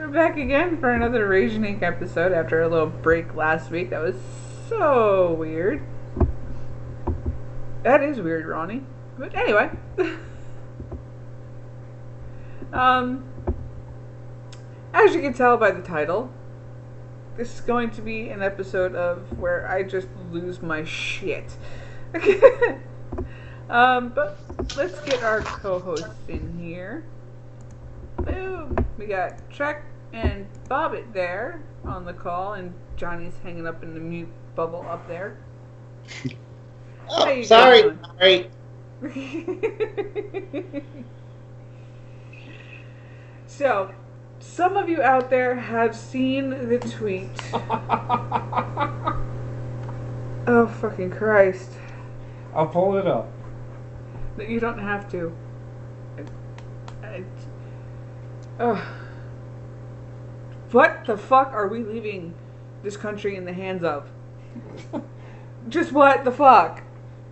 We're back again for another Raging Ink episode after a little break last week. That was so weird. That is weird, Ronnie. But anyway. As you can tell by the title, this is going to be an episode of where I just lose my shit. But let's get our co-hosts in here. Boom. We got Trek and Bobbit there on the call, and Johnny's hanging up in the mute bubble up there. Oh, sorry. So, some of you out there have seen the tweet. Oh, fucking Christ. I'll pull it up. You don't have to. Oh. What the fuck are we leaving this country in the hands of? Just what the fuck?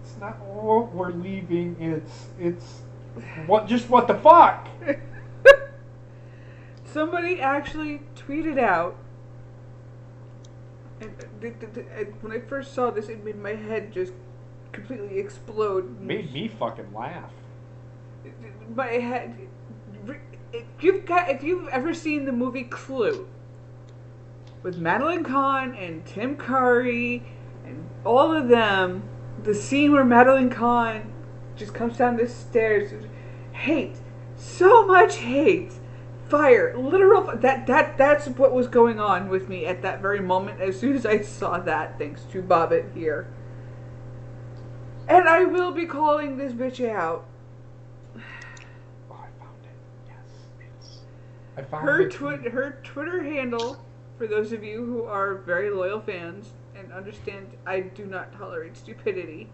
It's not what we're leaving, it's what the fuck? Somebody actually tweeted out, and when I first saw this, it made my head just completely explode. It made me fucking laugh. My head. If you've ever seen the movie Clue with Madeline Kahn and Tim Curry and all of them, the scene where Madeline Kahn just comes down the stairs, hate, so much hate, fire, literal. That's what was going on with me at that very moment. As soon as I saw that, thanks to Bobbit here, and I will be calling this bitch out. Her Twitter handle, for those of you who are very loyal fans and understand I do not tolerate stupidity,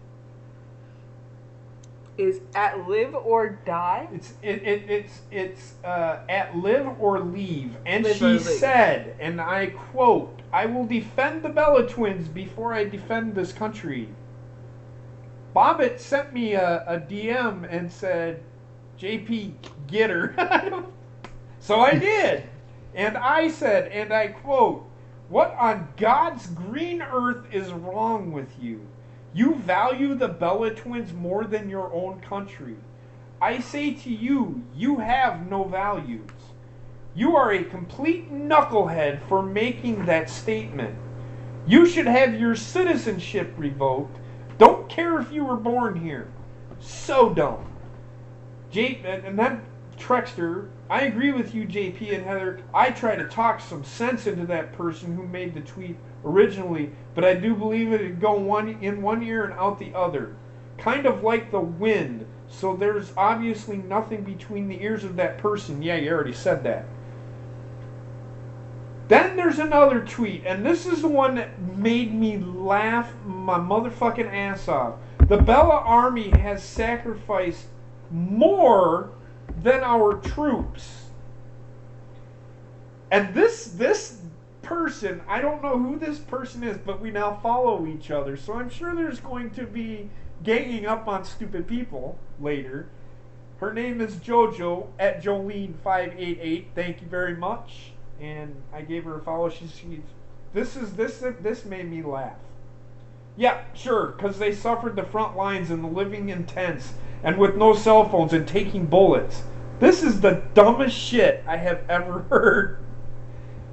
is at live or die. It's at live or leave, and live she said, and I quote, "I will defend the Bella twins before I defend this country." Bobbit sent me a DM and said, "JP, get her." So I did. And I said, and I quote, "What on God's green earth is wrong with you? You value the Bella twins more than your own country. I say to you, you have no values. You are a complete knucklehead for making that statement. You should have your citizenship revoked. Don't care if you were born here. So dumb." And that Trekster, I agree with you, JP and Heather. I try to talk some sense into that person who made the tweet originally, but I do believe it'd go in one ear and out the other. Kind of like the wind, so there's obviously nothing between the ears of that person. Yeah, you already said that. Then there's another tweet, and this is the one that made me laugh my motherfucking ass off. The Bella Army has sacrificed more than our troops. And this person, I don't know who this person is, but we now follow each other, so I'm sure there's going to be ganging up on stupid people later. Her name is JoJo at Jolene588. Thank you very much. And I gave her a follow. This made me laugh. Yeah, sure, because they suffered the front lines and the living in tents and with no cell phones and taking bullets. This is the dumbest shit I have ever heard.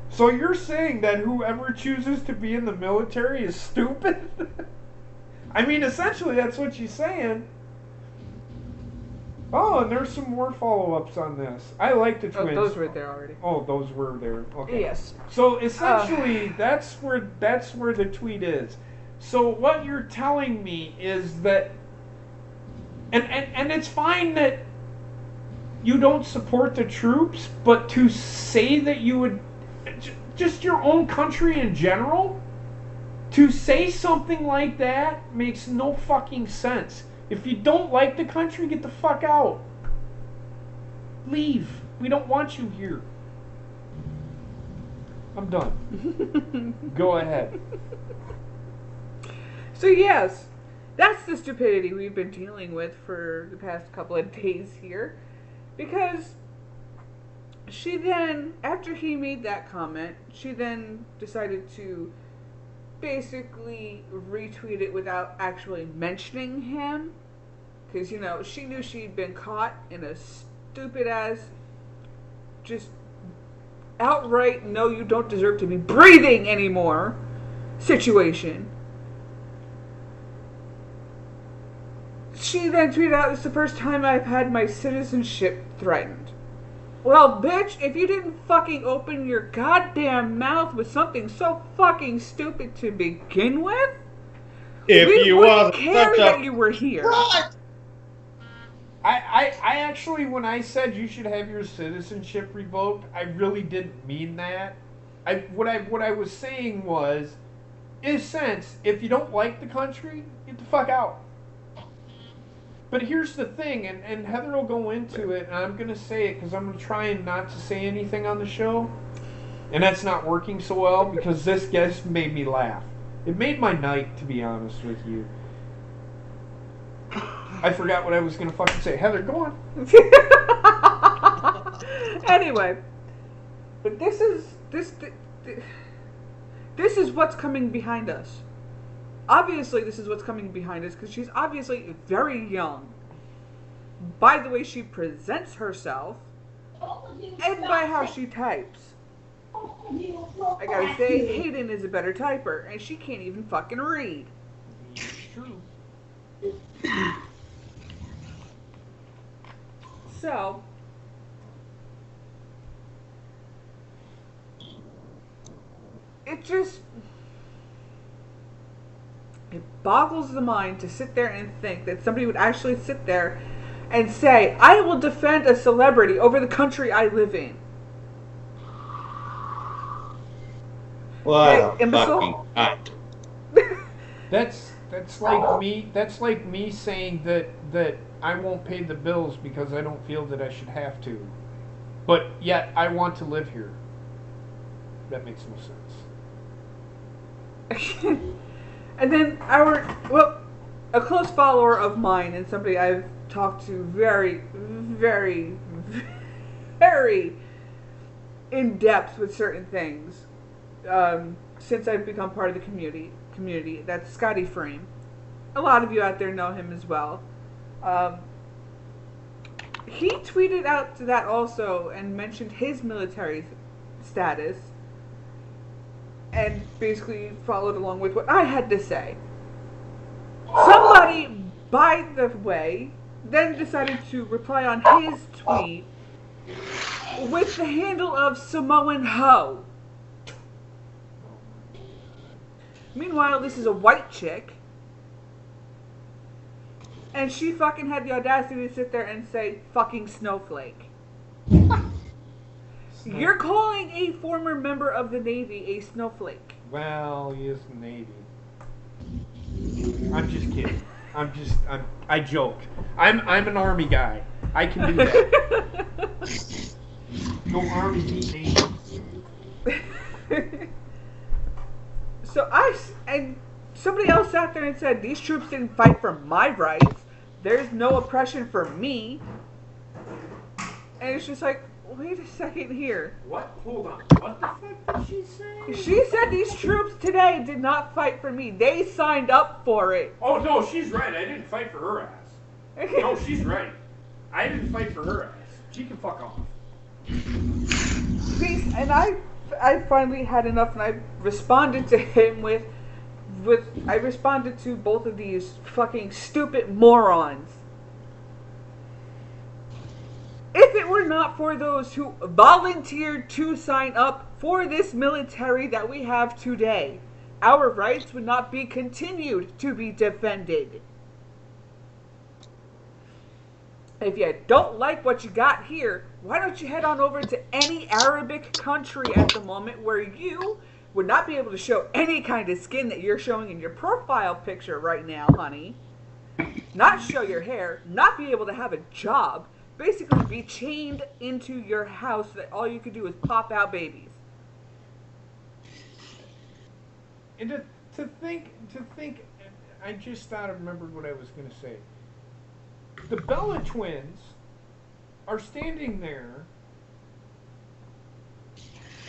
So you're saying that whoever chooses to be in the military is stupid? I mean, essentially that's what she's saying. Oh, and there's some more follow-ups on this. I like the twins. Oh, those were there already. Oh, those were there. Okay. Yes. So essentially, that's where the tweet is. So what you're telling me is that, and it's fine that you don't support the troops, but to say that you would, just your own country in general, to say something like that makes no fucking sense. If you don't like the country, get the fuck out. Leave. We don't want you here. I'm done. Go ahead. So yes, that's the stupidity we've been dealing with for the past couple of days here. Because She then, after he made that comment, she then decided to basically retweet it without actually mentioning him. Because, you know, she knew she'd been caught in a stupid ass, just outright, no, you don't deserve to be breathing anymore situation. She then tweeted out, "It's the first time I've had my citizenship threatened." Well, bitch, if you didn't fucking open your goddamn mouth with something so fucking stupid to begin with, If we you wouldn't want care such that a you were here. I actually, when I said you should have your citizenship revoked, I really didn't mean that. What I was saying was, in a sense, if you don't like the country, get the fuck out. But here's the thing, and Heather will go into it, and I'm going to say it because I'm going to try and not to say anything on the show. And that's not working so well because this guest made me laugh. It made my night, to be honest with you. I forgot what I was going to fucking say. Heather, go on. Anyway, but this is what's coming behind us. Obviously, this is what's coming behind us because she's obviously very young. By the way she presents herself and by how she types. I gotta say, Hayden is a better typer, and she can't even fucking read. It's true. So, it boggles the mind to sit there and think that somebody would actually sit there and say, "I will defend a celebrity over the country I live in." what Hey, a imbecile. fucking cunt. That's like me. That's like me saying that I won't pay the bills because I don't feel that I should have to, but yet I want to live here. That makes no sense. And then a close follower of mine and somebody I've talked to very, very, very in depth with certain things since I've become part of the community. That's Scotty Frame. A lot of you out there know him as well. He tweeted out to that also and mentioned his military status and basically followed along with what I had to say. Somebody, by the way, then decided to reply on his tweet with the handle of Samoan Ho. Meanwhile, this is a white chick, and she fucking had the audacity to sit there and say, "fucking snowflake." You're calling a former member of the Navy a snowflake. Well, he is the Navy. I'm just kidding. I joke. I'm an Army guy. I can do that. No Army, beat Navy. So and somebody else sat there and said, "These troops didn't fight for my rights. There's no oppression for me." And it's just like, wait a second here. What? Hold on. What the fuck did she say? She said these troops today did not fight for me. They signed up for it. Oh, no, she's right. I didn't fight for her ass. No, she's right. I didn't fight for her ass. She can fuck off. See, and I finally had enough, and I responded to him I responded to both of these fucking stupid morons. If it were not for those who volunteered to sign up for this military that we have today, our rights would not be continued to be defended. If you don't like what you got here, why don't you head on over to any Arabic country at the moment where you would not be able to show any kind of skin that you're showing in your profile picture right now, honey. Not show your hair, not be able to have a job, basically be chained into your house so that all you could do is pop out babies. And to think, I just thought I remembered what I was going to say. The Bella twins are standing there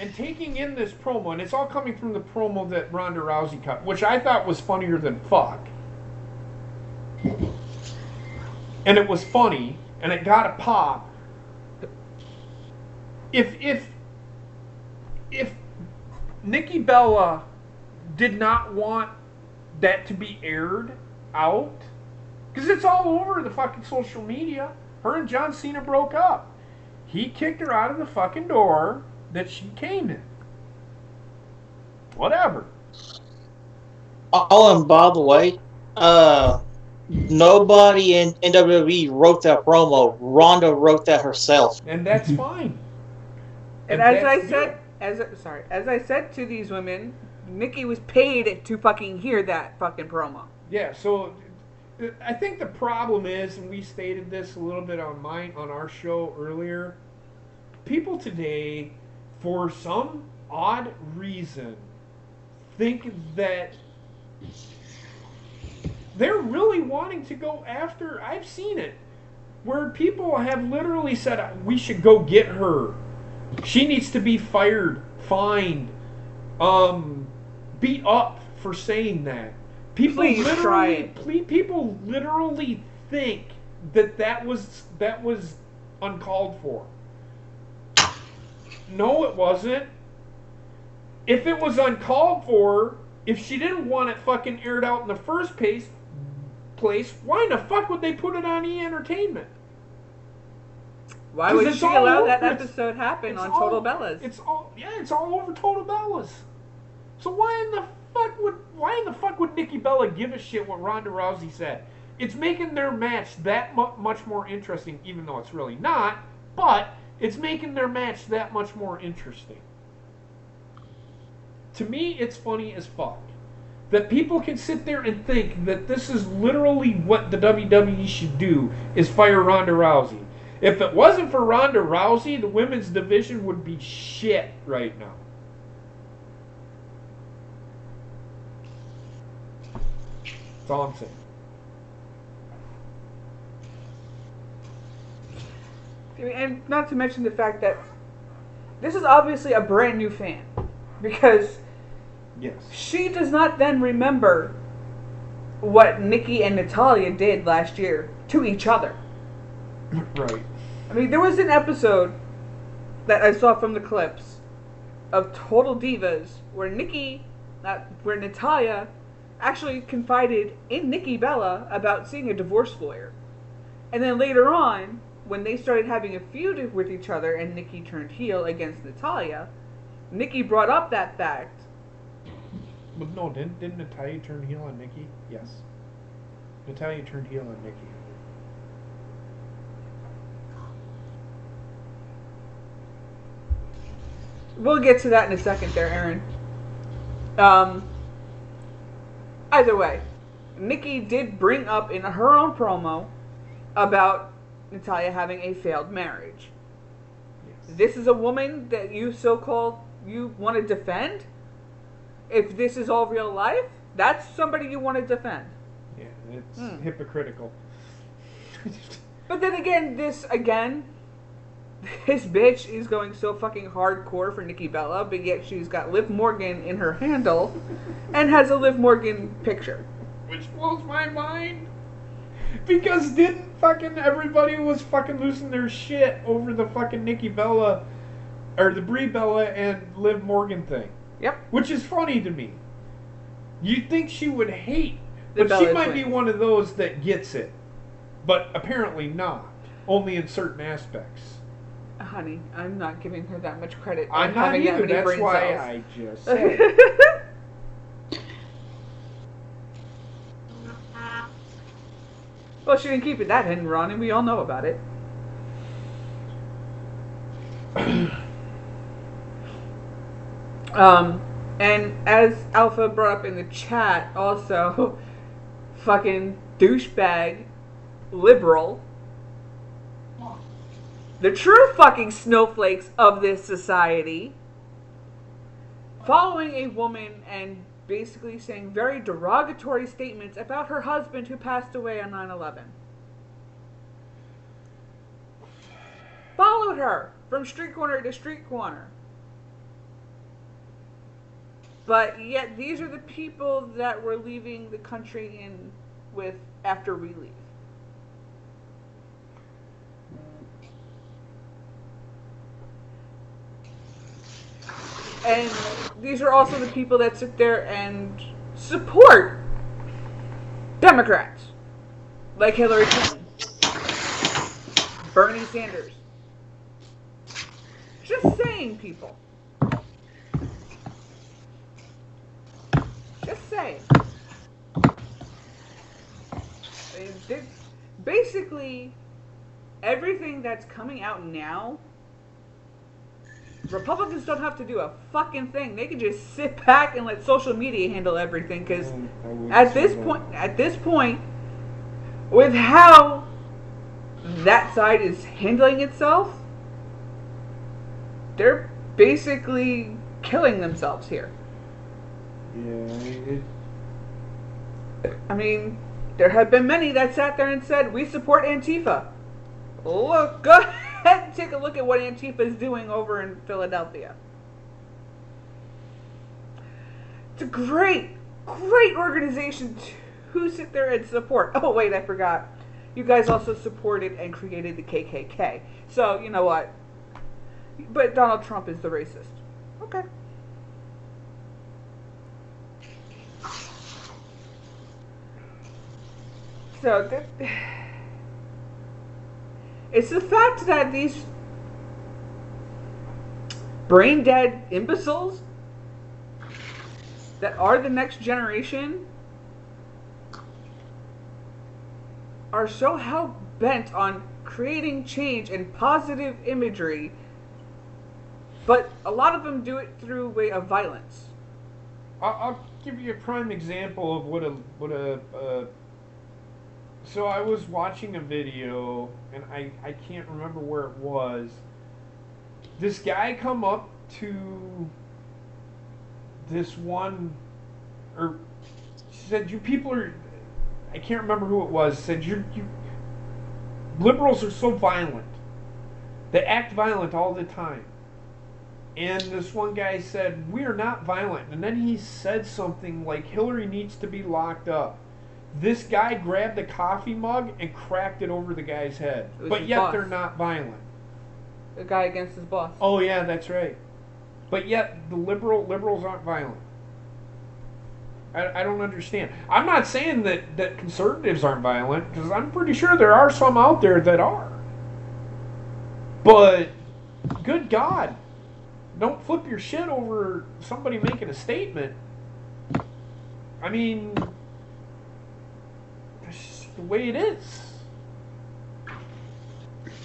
and taking in this promo, and it's all coming from the promo that Ronda Rousey cut, which I thought was funnier than fuck. And it was funny, and it got a pop. If Nikki Bella did not want that to be aired out, because it's all over the fucking social media. Her and John Cena broke up. He kicked her out of the fucking door that she came in. Whatever. Oh, and by the way, nobody in WWE wrote that promo. Ronda wrote that herself. And that's fine. And as I said to these women, Nikki was paid to fucking hear that fucking promo. Yeah, so I think the problem is, and we stated this a little bit on our show earlier, people today, for some odd reason, think that they're really wanting to go after. I've seen it where people have literally said, we should go get her. She needs to be fired, fined, beat up for saying that. People people literally think that was uncalled for. No, it wasn't. If it was uncalled for, if she didn't want it fucking aired out in the first place, why in the fuck would they put it on E! Entertainment? Why would she allow that episode happen on Total Bellas? It's all over Total Bellas. So why in the fuck would Nikki Bella give a shit what Ronda Rousey said? It's making their match that much more interesting, even though it's really not. But it's making their match that much more interesting. To me, it's funny as fuck that people can sit there and think that this is literally what the WWE should do, is fire Ronda Rousey. If it wasn't for Ronda Rousey, the women's division would be shit right now. That's all I'm saying. And not to mention the fact that this is obviously a brand new fan. Because yes, she does not then remember what Nikki and Natalya did last year to each other. Right. I mean, there was an episode that I saw from the clips of Total Divas where Natalya actually confided in Nikki Bella about seeing a divorce lawyer. And then later on, when they started having a feud with each other and Nikki turned heel against Natalya, Nikki brought up that fact. But no, didn't Natalya turn heel on Nikki? Yes. Natalya turned heel on Nikki. We'll get to that in a second there, Aaron. Either way, Nikki did bring up in her own promo about Natalya having a failed marriage. Yes. This is a woman that you want to defend? If this is all real life, that's somebody you want to defend. Yeah, it's hypocritical. But then again, this bitch is going so fucking hardcore for Nikki Bella, but yet she's got Liv Morgan in her handle and has a Liv Morgan picture. Which blows my mind. Because didn't fucking everybody was fucking losing their shit over the fucking Nikki Bella, or the Brie Bella and Liv Morgan thing. Yep. Which is funny to me. You'd think she would hate, but she might be one of those that gets it. But apparently not. Only in certain aspects. Honey, I'm not giving her that much credit. I'm not either. That's why I just said. Well, she didn't keep it that hidden, Ron, and we all know about it. And as Alpha brought up in the chat, also, fucking douchebag, liberal, the true fucking snowflakes of this society, following a woman and basically saying very derogatory statements about her husband who passed away on 9/11. Followed her from street corner to street corner. But yet, these are the people that we're leaving the country in with after we leave. And these are also the people that sit there and support Democrats. Like Hillary Clinton. Bernie Sanders. Just saying, people. Just saying. Basically, everything that's coming out now, Republicans don't have to do a fucking thing. They can just sit back and let social media handle everything. Because at this point, with how that side is handling itself, they're basically killing themselves here. Yeah. I mean, there have been many that sat there and said, we support Antifa. Look, go ahead and take a look at what Antifa is doing over in Philadelphia. It's a great organization to sit there and support. Oh, wait, I forgot. You guys also supported and created the KKK. So, you know what? But Donald Trump is the racist. Okay. So, it's the fact that these brain dead imbeciles that are the next generation are so hell bent on creating change and positive imagery, but a lot of them do it through way of violence. I'll give you a prime example of what a so I was watching a video, and I can't remember where it was. This guy come up to this one, or said, you people are, I can't remember who it was, said, you liberals are so violent. They act violent all the time. And this one guy said, we are not violent. And then he said something like, Hillary needs to be locked up. This guy grabbed a coffee mug and cracked it over the guy's head. But yet they're not violent. The guy against his boss. Oh yeah, that's right. But yet the liberals aren't violent. I don't understand. I'm not saying that conservatives aren't violent, because I'm pretty sure there are some out there that are. But good God, don't flip your shit over somebody making a statement. I mean, the way it is.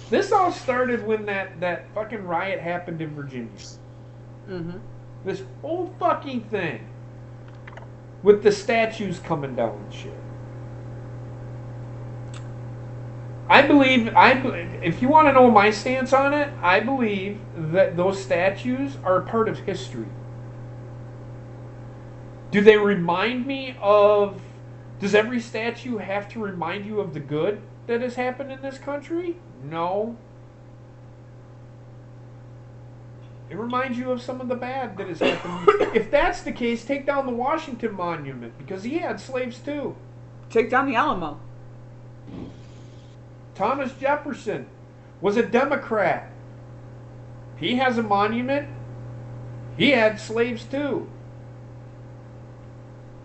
This all started when that fucking riot happened in Virginia. Mm-hmm. This whole fucking thing with the statues coming down and shit. I believe, if you want to know my stance on it, I believe that those statues are a part of history. Do they remind me of... Does every statue have to remind you of the good that has happened in this country? No. It reminds you of some of the bad that has happened. If that's the case, take down the Washington Monument, because he had slaves too. Take down the Alamo. Thomas Jefferson was a Democrat. He has a monument. He had slaves too.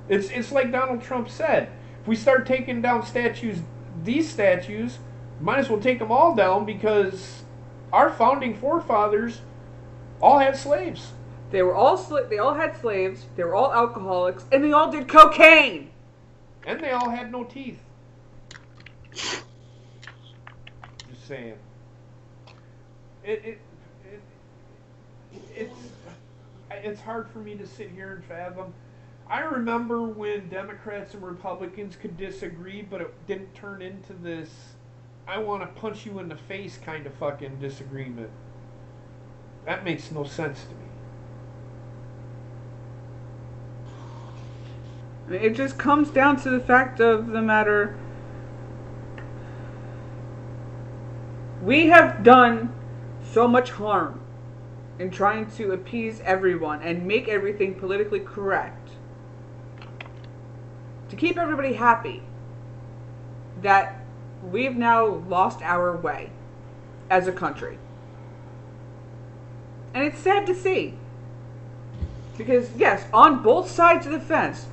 It's like Donald Trump said. If we start taking down statues, these statues, might as well take them all down, because our founding forefathers all had slaves. They all had slaves. They were all alcoholics, and they all did cocaine. And they all had no teeth. Just saying. It's hard for me to sit here and fathom. I remember when Democrats and Republicans could disagree, but it didn't turn into this I want to punch you in the face kind of fucking disagreement. That makes no sense to me. It just comes down to the fact of the matter. We have done so much harm in trying to appease everyone and make everything politically correct, to keep everybody happy, that we've now lost our way as a country. And it's sad to see. Because, yes, on both sides of the fence,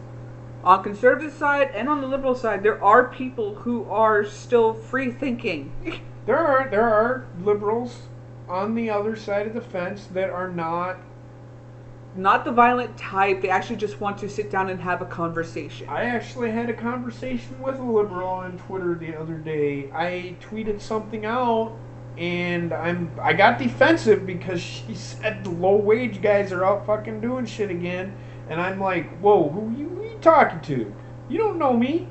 on conservative side and on the liberal side, there are people who are still free thinking. There are liberals on the other side of the fence that are not the violent type. They actually just want to sit down and have a conversation. I actually had a conversation with a liberal on Twitter the other day. I tweeted something out, and I got defensive because she said the low wage guys are out fucking doing shit again, and I'm like, whoa, who you talking to? You don't know me.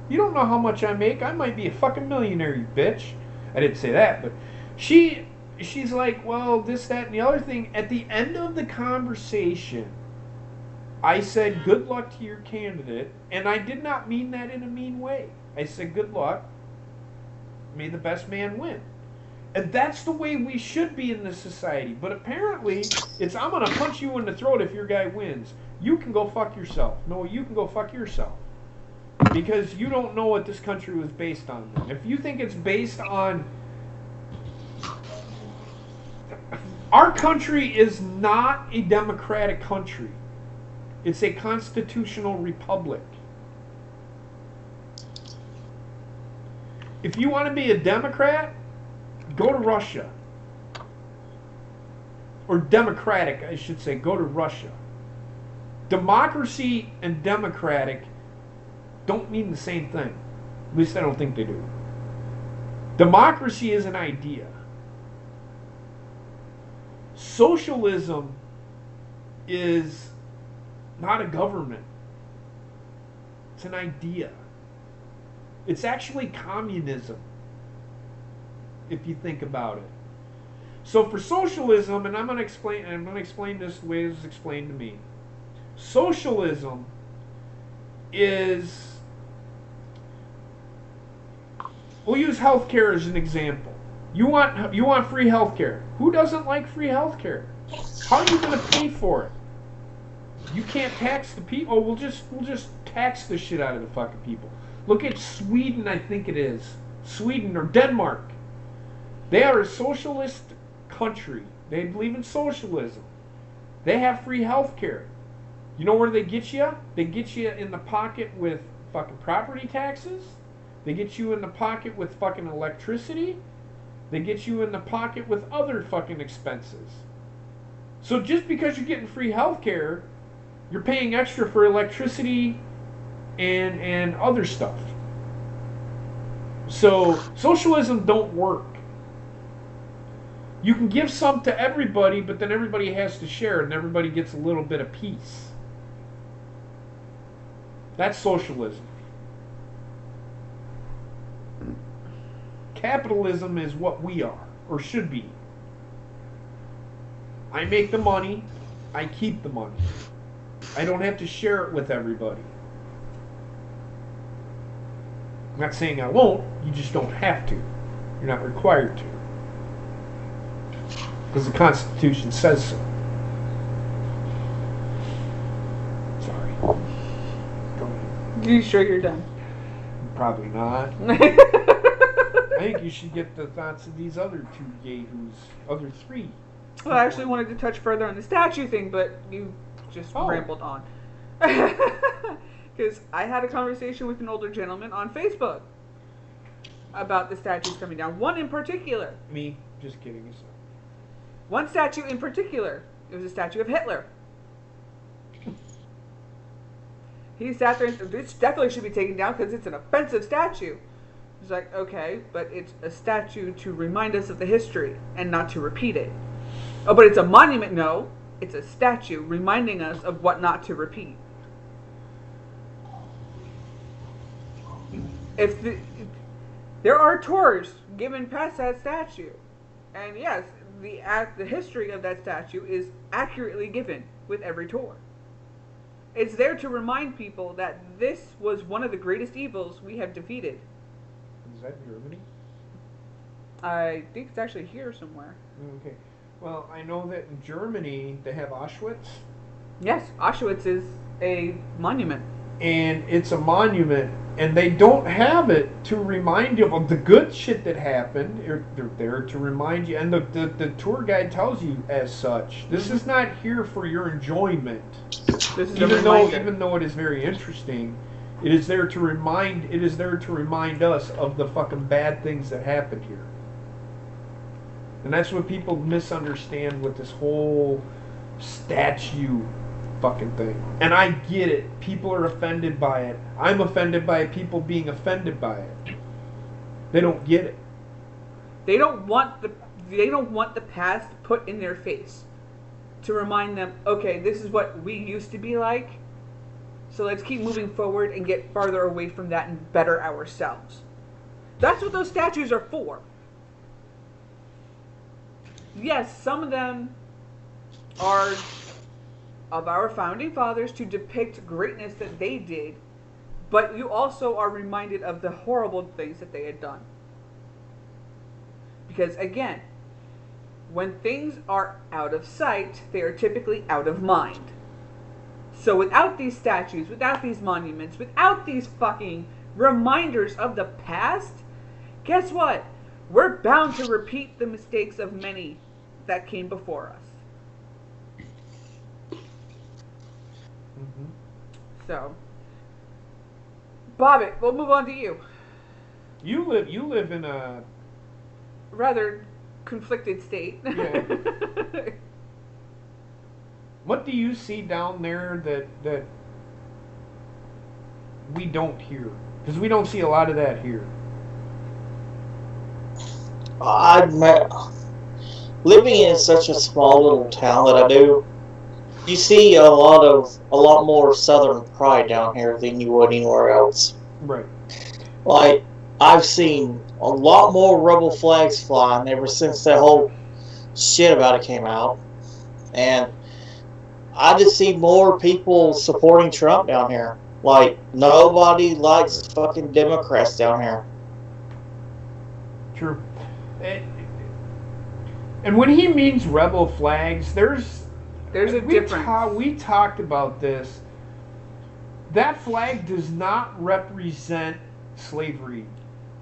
You don't know how much I make. I might be a fucking millionaire, you bitch. I didn't say that, but she's like, well, this, that, and the other thing. At the end of the conversation, I said, good luck to your candidate, and I did not mean that in a mean way. I said, good luck. May the best man win. And that's the way we should be in this society. But apparently, it's, I'm going to punch you in the throat if your guy wins. You can go fuck yourself. No, you can go fuck yourself. Because you don't know what this country was based on. If you think it's based on... Our country is not a democratic country. It's a constitutional republic. If you want to be a Democrat, go to Russia. Or democratic, I should say, go to Russia. Democracy and democratic don't mean the same thing. At least I don't think they do. Democracy is an idea. Socialism is not a government. It's an idea. It's actually communism, if you think about it. So for socialism, and I'm going to explain this the way it was explained to me. Socialism is, we'll use healthcare as an example. You want free healthcare. Who doesn't like free healthcare? How are you going to pay for it? You can't tax the people. Oh, we'll just tax the shit out of the fucking people. Look at Sweden, I think it is. Sweden or Denmark. They are a socialist country. They believe in socialism. They have free healthcare. You know where they get you? They get you in the pocket with fucking property taxes. They get you in the pocket with fucking electricity. They get you in the pocket with other fucking expenses. So just because you're getting free healthcare, you're paying extra for electricity and other stuff. So socialism don't work. You can give some to everybody, but then everybody has to share, and everybody gets a little bit of peace. That's socialism. Capitalism is what we are, or should be. I make the money, I keep the money. I don't have to share it with everybody. I'm not saying I won't, you just don't have to. You're not required to. Because the Constitution says so. Sorry. Go ahead. You sure you're done? Probably not. I think you should get the thoughts of these other two yahoos, other three. Well, I actually wanted to touch further on the statue thing, but you just rambled on. Because I had a conversation with an older gentleman on Facebook about the statues coming down. One in particular. Me? Just kidding. Yourself. One statue in particular. It was a statue of Hitler. He sat there and said, this definitely should be taken down because it's an offensive statue. He's like, okay, but it's a statue to remind us of the history and not to repeat it. Oh, but it's a monument. No, it's a statue reminding us of what not to repeat. There are tours given past that statue. And yes, the history of that statue is accurately given with every tour. It's there to remind people that this was one of the greatest evils we have defeated. Is that Germany? I think it's actually here somewhere. Okay. Well, I know that in Germany they have Auschwitz. Yes, Auschwitz is a monument. And it's a monument, and they don't have it to remind you of the good shit that happened. They're there to remind you, and the tour guide tells you as such. This is not here for your enjoyment. This is Even though it is very interesting, it is there to remind. It is there to remind us of the fucking bad things that happened here. And that's what people misunderstand with this whole statue fucking thing. And I get it. People are offended by it. I'm offended by people being offended by it. They don't get it. They don't want the past put in their face to remind them, okay, this is what we used to be like. So let's keep moving forward and get farther away from that and better ourselves. That's what those statues are for. Yes, some of them are of our founding fathers to depict greatness that they did, but you also are reminded of the horrible things that they had done. Because again, when things are out of sight, they are typically out of mind. So without these statues, without these monuments, without these fucking reminders of the past, guess what? We're bound to repeat the mistakes of many that came before us. So, Bobbitt, we'll move on to you. You live in a Rather conflicted state. Yeah. What do you see down there that we don't hear? Because we don't see a lot of that here. Living in such a small little town that I do, you see a lot more Southern pride down here than you would anywhere else. Right. Like, I've seen a lot more rebel flags flying ever since that whole shit about it came out. And I just see more people supporting Trump down here. Like, nobody likes fucking Democrats down here. True. And when he means rebel flags, there's a difference. We talked about this. That flag does not represent slavery.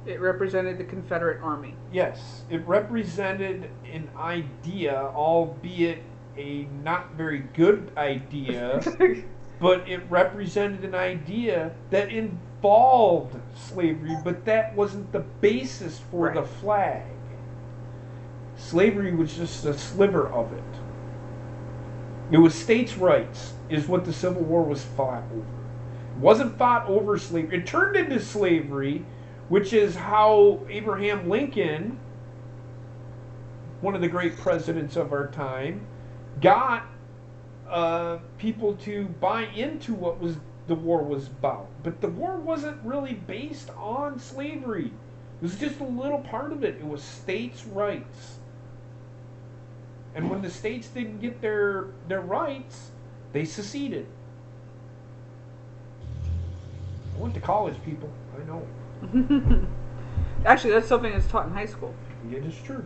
It represented the Confederate Army. Yes, it represented an idea, albeit a not very good idea, but it represented an idea that involved slavery, but that wasn't the basis for the flag. Slavery was just a sliver of it. It was states' rights, is what the Civil War was fought over. It wasn't fought over slavery. It turned into slavery, which is how Abraham Lincoln, one of the great presidents of our time, got people to buy into what the war was about. But the war wasn't really based on slavery. It was just a little part of it. It was states' rights. And when the states didn't get their rights, they seceded. I went to college, people. I know. Actually, that's something that's taught in high school. It is true.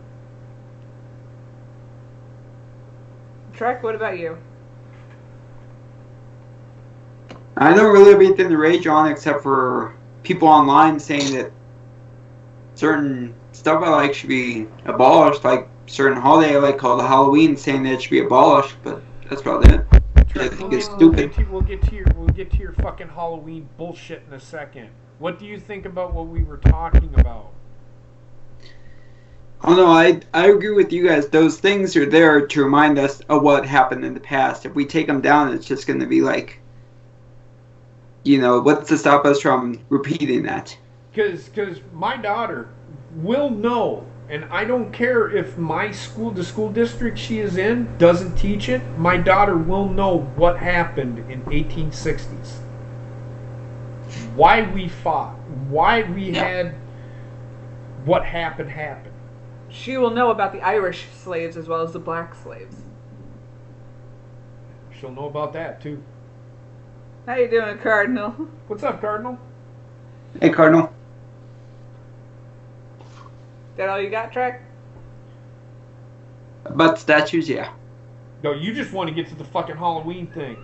Trek, what about you? I don't really have anything to rage on except for people online saying that certain stuff I like should be abolished, like certain holiday I like called Halloween, saying that it should be abolished, but that's about it. I think it's stupid. We'll get to your fucking Halloween bullshit in a second. What do you think about what we were talking about? Oh no, I agree with you guys. Those things are there to remind us of what happened in the past. If we take them down, it's just going to be like, what's to stop us from repeating that? Because my daughter will know, and I don't care if the school district she is in doesn't teach it, my daughter will know what happened in 1860s. Why we fought. Why we had what happened. She will know about the Irish slaves as well as the black slaves. She'll know about that, too. How you doing, Cardinal? What's up, Cardinal? Hey, Cardinal. That all you got, Trek? But statues, yeah. No, you just want to get to the fucking Halloween thing.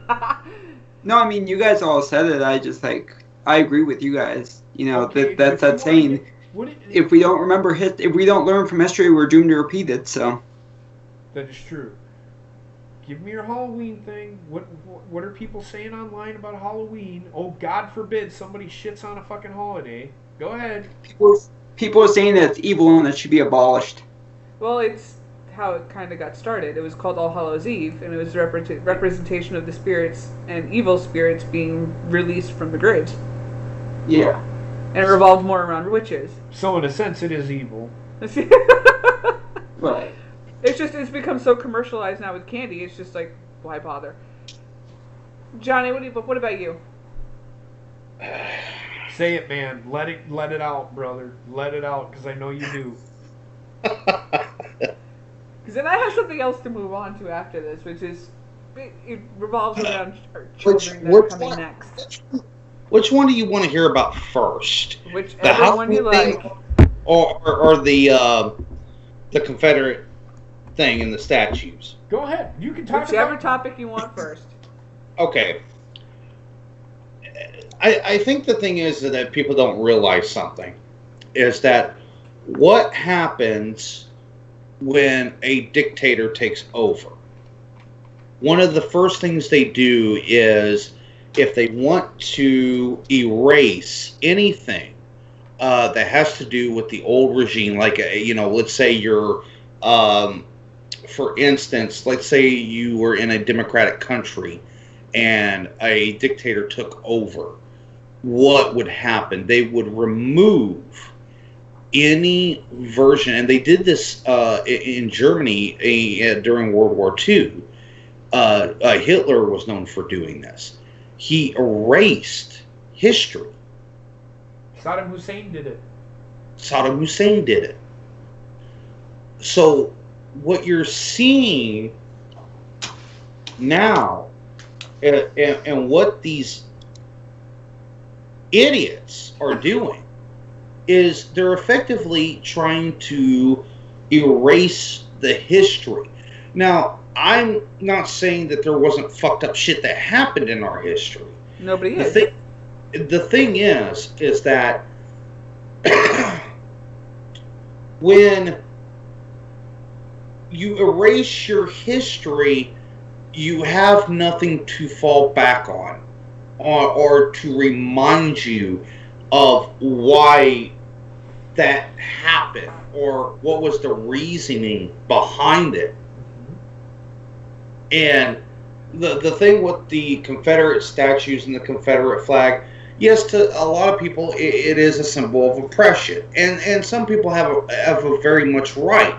No, I mean, you guys all said it. I just, like, I agree with you guys. You know, Okay, that's if you that saying. wanna what it- If we don't remember if we don't learn from history, we're doomed to repeat it. So That is true. Give me your Halloween thing. What are people saying online about Halloween? Oh, God forbid somebody shits on a fucking holiday. Go ahead. people are saying that it's evil and it should be abolished. Well, it's how it kind of got started. It was called All Hallows Eve, and it was a representation of the spirits and evil spirits being released from the graves. Yeah. And it revolved more around witches. So in a sense, it is evil. Right. It's become so commercialized now with candy. It's just like, why bother? Johnny, what about you? Say it, man. Let it out, brother. Let it out, because I know you do. Because then I have something else to move on to after this, which is it revolves around our children that are coming next. Which one do you want to hear about first? Whichever one you like. Or the Confederate thing and the statues? Go ahead. You can talk Whichever about topic you want first. Okay. I think the thing is that people don't realize something. Is that what happens when a dictator takes over? One of the first things they do is, if they want to erase anything that has to do with the old regime, like, let's say you're, for instance, let's say you were in a democratic country and a dictator took over, what would happen? They would remove any version, and they did this in Germany during World War II. Hitler was known for doing this. He erased history. Saddam Hussein did it. Saddam Hussein did it. So what you're seeing now, and what these idiots are doing, is they're effectively trying to erase the history. Now, I'm not saying that there wasn't fucked up shit that happened in our history. Nobody is. The thing is that when you erase your history, you have nothing to fall back on, or to remind you of why that happened, or what was the reasoning behind it. And the thing with the Confederate statues and the Confederate flag, yes, to a lot of people it is a symbol of oppression, and some people have a very much right.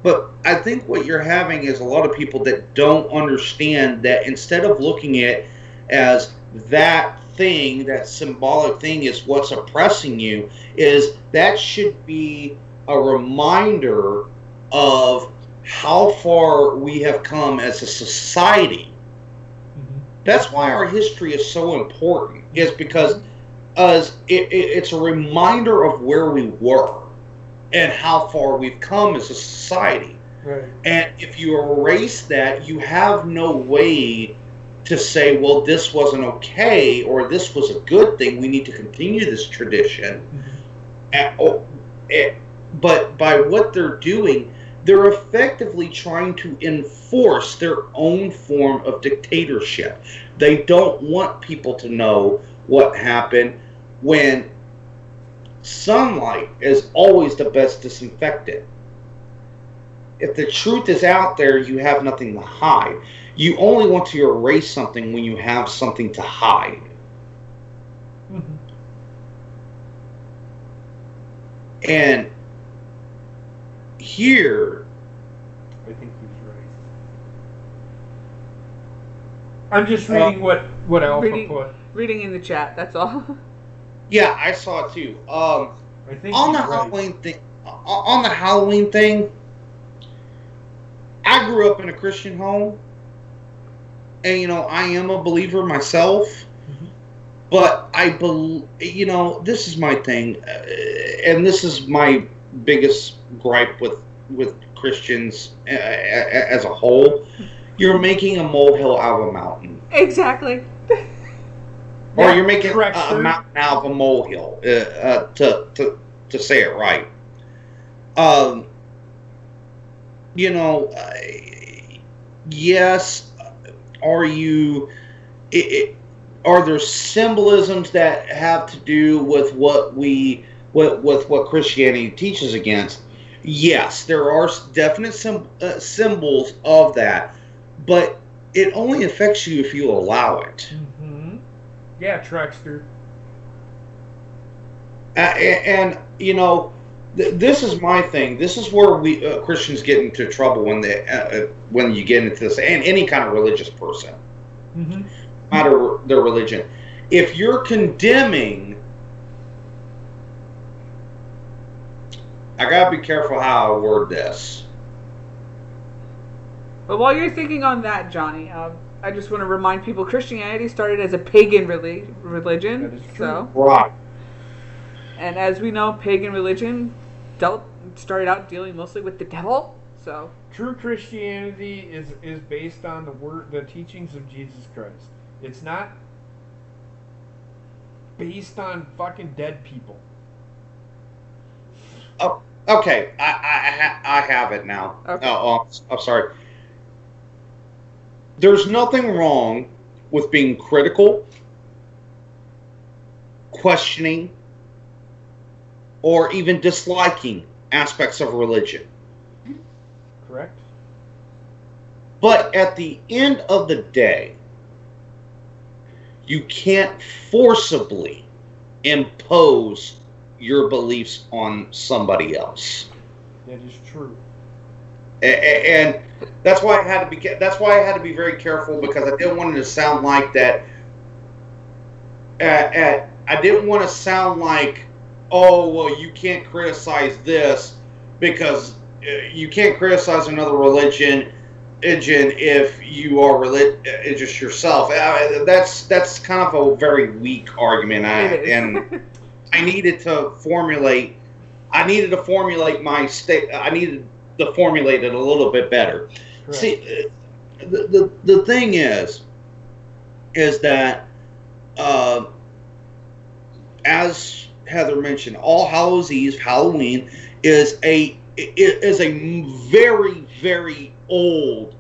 But I think what you're having is a lot of people that don't understand that instead of looking at it as that thing, that symbolic thing is what's oppressing you, is that should be a reminder of how far we have come as a society. Mm-hmm. That's why our history is so important, is because it's a reminder of where we were and how far we've come as a society. Right. And if you erase that, you have no way to say, well, this wasn't okay, or this was a good thing, we need to continue this tradition. Mm-hmm. But by what they're doing, they're effectively trying to enforce their own form of dictatorship. They don't want people to know what happened, when sunlight is always the best disinfectant. If the truth is out there, you have nothing to hide. You only want to erase something when you have something to hide. Mm-hmm. And here, I think he's right. I'm just reading what Alpha put. Reading in the chat, that's all. yeah, I saw it too. I think On the he's right. Halloween thing, on the Halloween thing, I grew up in a Christian home, and I am a believer myself. Mm-hmm. But I believe, this is my thing, and this is my biggest gripe with with Christians as a whole, you're making a molehill out of a mountain. Exactly. Or you're making correct, a sir. mountain out of a molehill, to say it right. You know, yes, are there symbolisms that have to do with what Christianity teaches against? Yes, there are definite symbols of that, but it only affects you if you allow it. Mm-hmm. Yeah, Trexter. And you know, this is my thing. This is where we Christians get into trouble when you get into this, and any kind of religious person, Mm-hmm. no matter their religion. If you're condemning, I gotta be careful how I word this. But while you're thinking on that, Johnny, I just want to remind people Christianity started as a pagan religion. That is true. So, Right. and as we know, pagan religion started out dealing mostly with the devil. So, True Christianity is based on the teachings of Jesus Christ. It's not based on fucking dead people. Oh, okay. I have it now. Okay. Oh, I'm sorry. There's nothing wrong with being critical, questioning, or even disliking aspects of religion. Correct? But at the end of the day, you can't forcibly impose your beliefs on somebody else. That is true. And that's why I had to be. That's why I had to be very careful, because I didn't want it to sound like that. I didn't want to sound like, oh well, you can't criticize this because you can't criticize another religion if you are religious yourself. That's kind of a very weak argument, and I needed to formulate. I needed to formulate my state. I needed to formulate it a little bit better. Correct. See, the thing is that as Heather mentioned, All Hallows Eve, Halloween, is a very, very old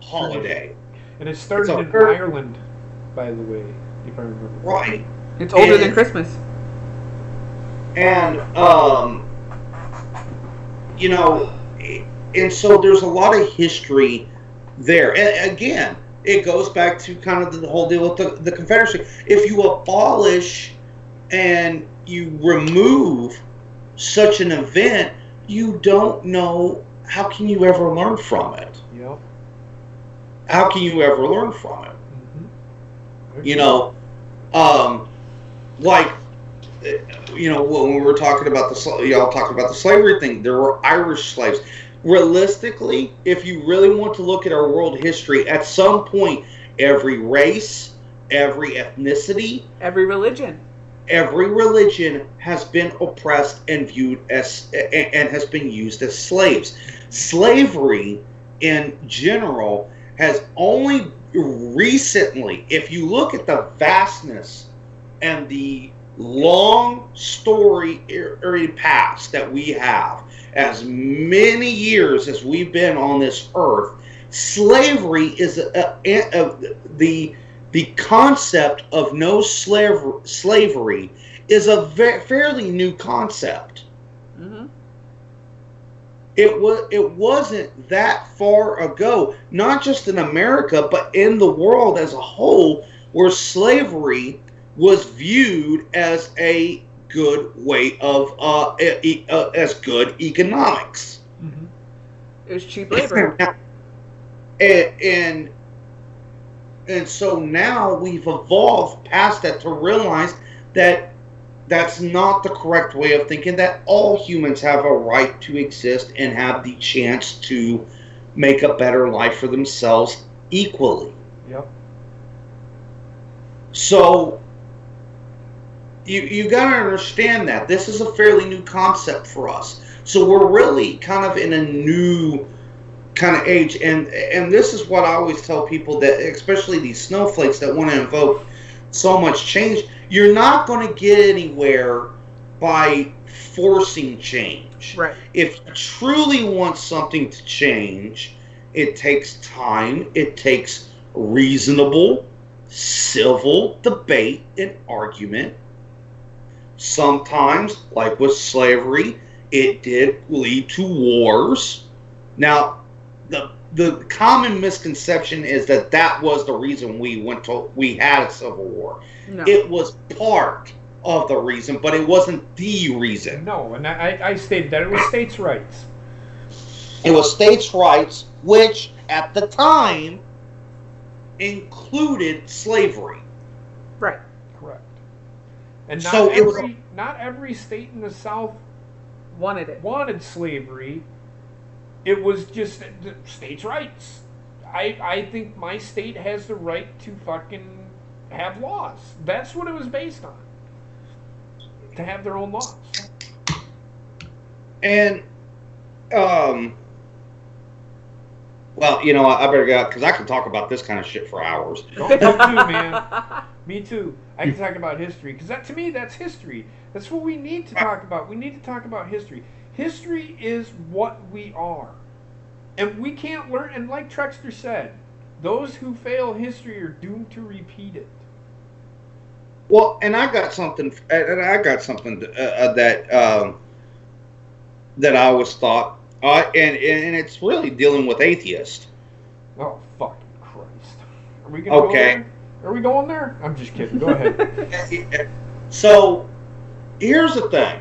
holiday. And it started It's in a- Ireland, by the way, if I remember. Right. it's older And- than Christmas. And, you know, and so there's a lot of history there. And again, it goes back to kind of the whole deal with the Confederacy. If you abolish and you remove such an event, you don't know, how can you ever learn from it? Yep. How can you ever learn from it? Mm-hmm. You know, like, you know, when we were talking about y'all talking about the slavery thing, there were Irish slaves. Realistically, if you really want to look at our world history, at some point, every race, every ethnicity, Every religion. every religion has been oppressed and viewed as and has been used as slaves. Slavery, in general, has only recently, if you look at the vastness and the long story past that we have, as many years as we've been on this earth, slavery is the concept of no slavery is a fairly new concept. Mm-hmm. It wasn't that far ago, not just in America, but in the world as a whole, where slavery was viewed as a good way of as good economics. Mm-hmm. It was cheap labor. and so now we've evolved past that to realize that that's not the correct way of thinking, that all humans have a right to exist and have the chance to make a better life for themselves equally. Yep. So you got to understand that this is a fairly new concept for us. So we're really kind of in a new kind of age, and this is what I always tell people, that especially these snowflakes that want to invoke so much change, you're not going to get anywhere by forcing change. Right. If you truly want something to change, it takes time, it takes reasonable, civil debate and argument. Sometimes, like with slavery, it did lead to wars. Now, the common misconception is that that was the reason we had a civil war. No. It was part of the reason, but it wasn't the reason. No, and I stated that it was states' rights. It was states' rights, which at the time included slavery. Right. Correct. And So not every state in the South Wanted slavery. It was just states' rights. I think my state has the right to fucking have laws. That's what it was based on. To have their own laws. And, well, you know, I better get out, because I can talk about this kind of shit for hours. Me too, man. Me too. I can talk about history, because to me, that's history. That's what we need to talk about. We need to talk about history. History is what we are. And we can't learn, and like Trexter said, those who fail history are doomed to repeat it. Well, and I got something that I always thought, and it's really dealing with atheists. Oh, fucking Christ. Are we going to go there? Are we going there? I'm just kidding. Go ahead. So, here's the thing.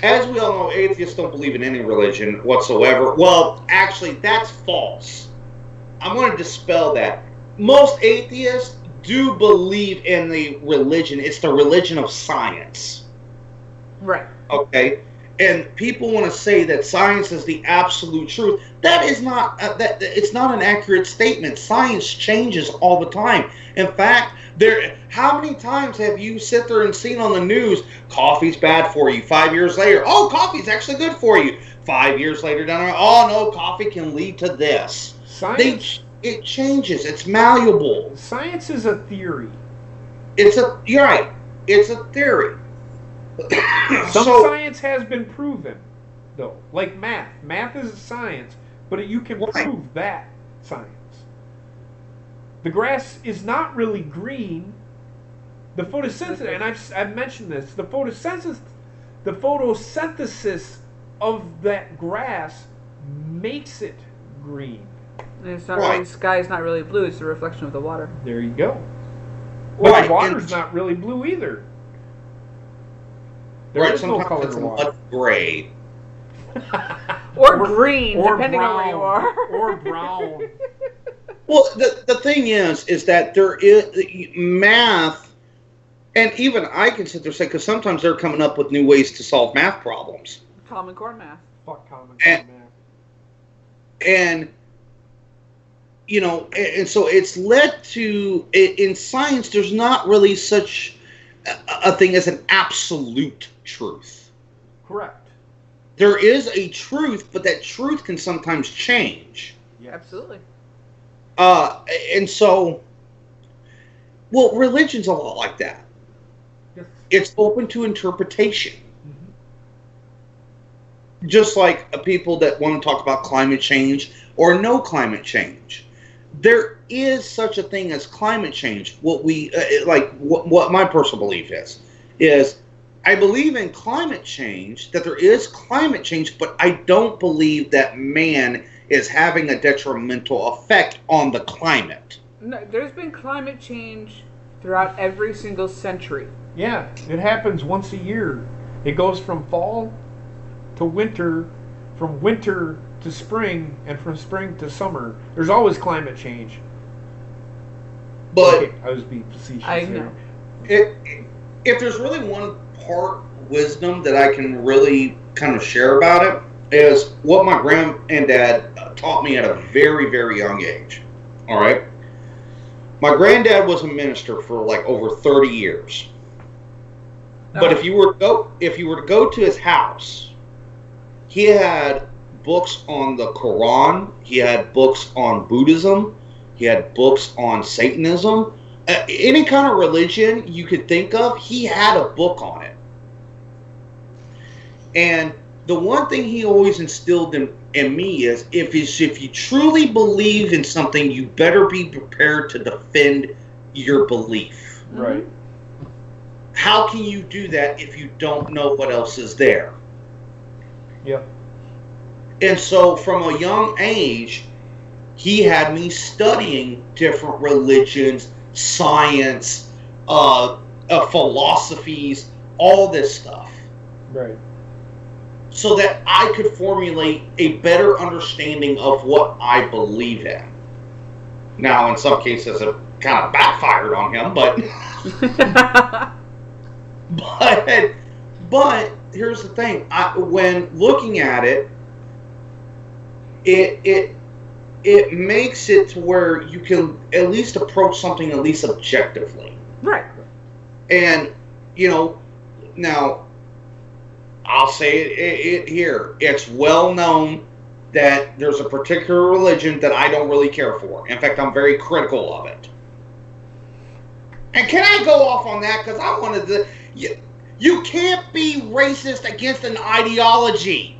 As we all know, atheists don't believe in any religion whatsoever. Well, actually, that's false. I'm going to dispel that. Most atheists do believe in the religion. It's the religion of science. Right. Okay? And people want to say that science is the absolute truth. That is not, it's not an accurate statement. Science changes all the time. In fact, how many times have you sit there and seen on the news, coffee's bad for you? 5 years later, oh, coffee's actually good for you. 5 years later, down there, oh no, coffee can lead to this. Science. It changes. It's malleable. Science is a theory. You're right. It's a theory. Some science has been proven, though. Like math. Math is a science, but you can prove that science. The grass is not really green. The photosynthesis, and I've mentioned this, the photosynthesis of that grass makes it green. And it's not really, the sky is not really blue, it's a reflection of the water. There you go. Well, the water's not really blue either. There is no color to water. Gray. Or green, or depending brown, on where you are. Or brown. Well, the thing is that there is math, and even I can sit there and say, because sometimes they're coming up with new ways to solve math problems. Common Core math. Fuck Common Core math. And, you know, and so it's led to, in science, there's not really such a thing as an absolute truth. Correct. There is a truth, but that truth can sometimes change. Yes. Absolutely. And so, well, religion's a lot like that. Yes. It's open to interpretation. Mm-hmm. Just like people that want to talk about climate change or no climate change. There is such a thing as climate change. What my personal belief is I believe in climate change, that there is climate change, but I don't believe that man is having a detrimental effect on the climate. No, there's been climate change throughout every single century. Yeah, it happens once a year. It goes from fall to winter, from winter to spring, and from spring to summer. There's always climate change. But okay, I was being facetious. I know. If there's really one part wisdom that I can really kind of share about it, is what my granddad taught me at a very, very young age. All right? My granddad was a minister for like over 30 years. But if you were to go to his house, he had books on the Quran. He had books on Buddhism. He had books on Satanism. Any kind of religion you could think of, he had a book on it. And the one thing he always instilled in me is if you truly believe in something, you better be prepared to defend your belief. Right. How can you do that if you don't know what else is there? Yep. And so from a young age, he had me studying different religions, science, philosophies, all this stuff. Right. So that I could formulate a better understanding of what I believe in. Now, in some cases, it kind of backfired on him, but but here's the thing: when looking at it, it makes it to where you can at least approach something at least objectively, right? And now. I'll say it here. It's well known that there's a particular religion that I don't really care for. In fact, I'm very critical of it. And can I go off on that? Because I wanted to... You can't be racist against an ideology.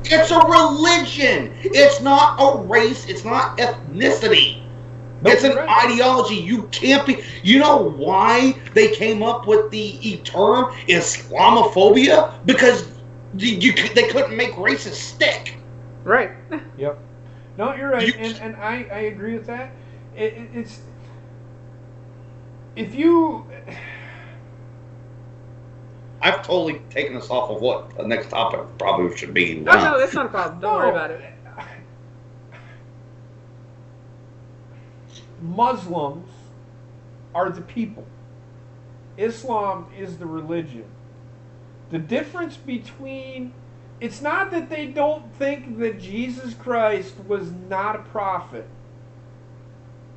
It's a religion. It's not a race. It's not ethnicity. It's an ideology. You can't be... You know why they came up with the term Islamophobia? Because they couldn't make races stick. Right. Yep. No, you're right. And I agree with that. It's... If you... I've totally taken us off of what the next topic probably should be. No, that's not a problem. Don't worry about it. Muslims are the people. Islam is the religion. The difference between... It's not that they don't think that Jesus Christ was not a prophet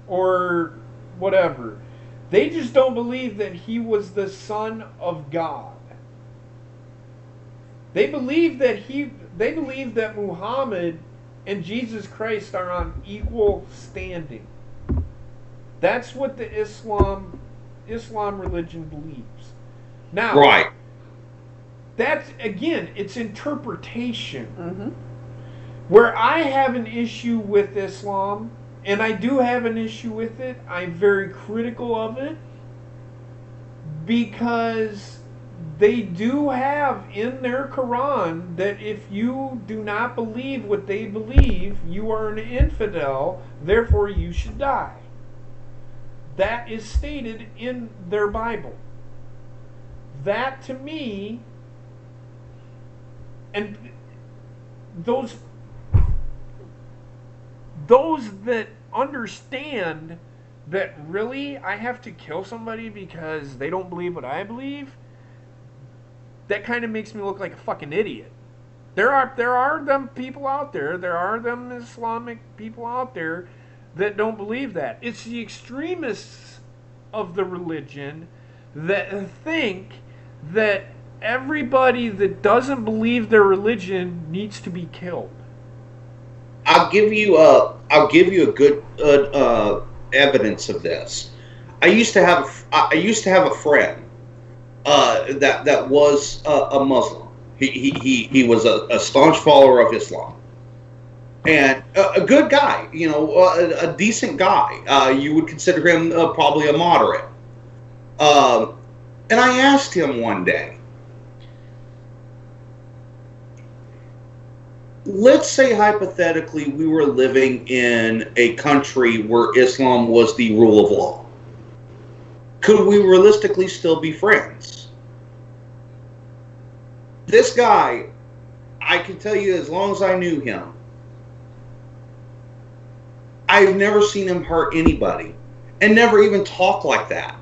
or whatever. They just don't believe that he was the Son of God. They believe that Muhammad and Jesus Christ are on equal standing. That's what the Islam religion believes. Now, right. That's, again, it's interpretation. Mm-hmm. Where I have an issue with Islam, and I do have an issue with it, I'm very critical of it, because they do have in their Quran that if you do not believe what they believe, you are an infidel, therefore you should die. That is stated in their Bible. That, to me, and those that understand that really I have to kill somebody because they don't believe what I believe, that kind of makes me look like a fucking idiot. There are them people out there, there are them Islamic people out there that don't believe that. It's the extremists of the religion that think that everybody that doesn't believe their religion needs to be killed. I'll give you a good evidence of this. I used to have a friend that was a Muslim. He was a staunch follower of Islam. And a good guy, a decent guy. You would consider him probably a moderate. And I asked him one day, let's say hypothetically we were living in a country where Islam was the rule of law. Could we realistically still be friends? This guy, I can tell you as long as I knew him, I've never seen him hurt anybody and never even talk like that.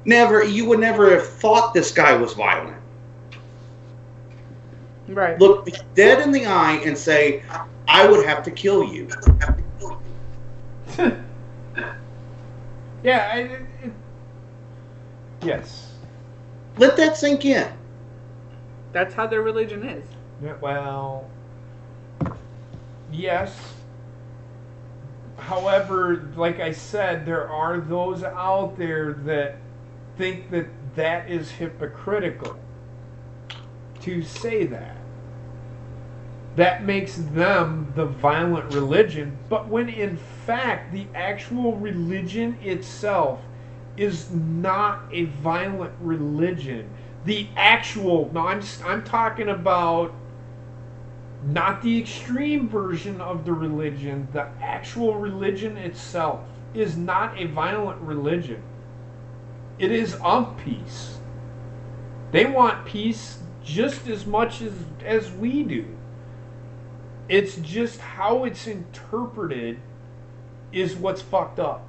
Never, you would never have thought this guy was violent. Right. Look me dead in the eye and say, I would have to kill you. Yeah, yes. Let that sink in. That's how their religion is. Yeah, well, yes. However, like I said, there are those out there that think that that is hypocritical to say that. That makes them the violent religion, but when in fact the actual religion itself is not a violent religion. The actual, no, I'm talking about not the extreme version of the religion. The actual religion itself is not a violent religion. It is of peace. They want peace just as much as we do. It's just how it's interpreted is what's fucked up.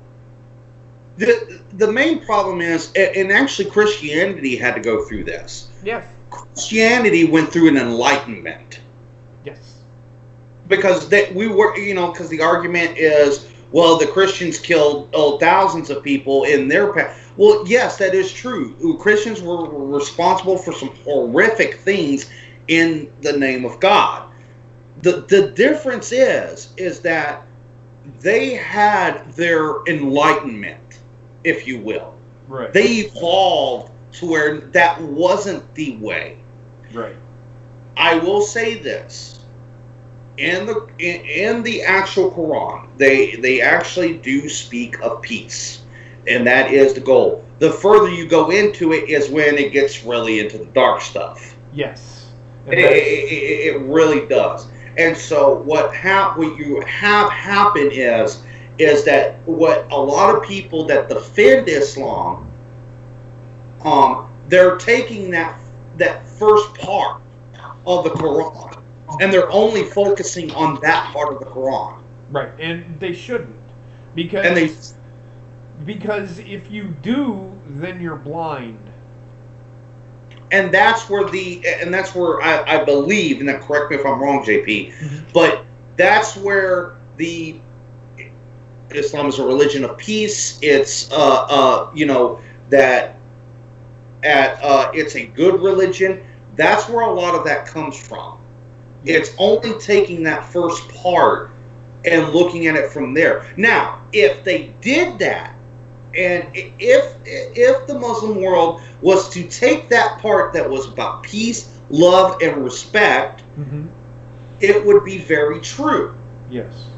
The main problem is, and actually Christianity had to go through this. Yes. Christianity went through an enlightenment. Yes. Because because the argument is, well, the Christians killed thousands of people in their past. Well, yes, that is true. Christians were responsible for some horrific things in the name of God. The difference is that they had their enlightenment, if you will. Right. They evolved to where that wasn't the way. Right. I will say this. In the actual Quran, they actually do speak of peace, and that is the goal. The further you go into it is when it gets really into the dark stuff. Yes, it really does. And so what you have happen is that what a lot of people that defend Islam, they're taking that first part of the Quran. And they're only focusing on that part of the Quran. Right, and they shouldn't, because if you do, then you're blind. And that's where I believe, and then correct me if I'm wrong, JP, but that's where the Islam is a religion of peace. It's it's a good religion. That's where a lot of that comes from. It's only taking that first part and looking at it from there. Now, if they did that, and if the Muslim world was to take that part that was about peace, love, and respect, it would be very true. Yes.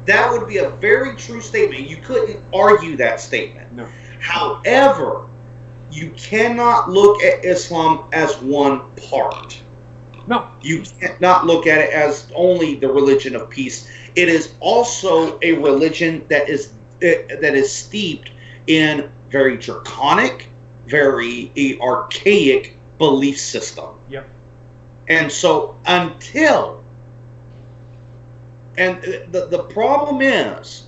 That would be a very true statement. You couldn't argue that statement. No. However, you cannot look at Islam as one part. No. You cannot look at it as only the religion of peace. It is also a religion that is steeped in very draconic, very archaic belief system. Yep. And so the problem is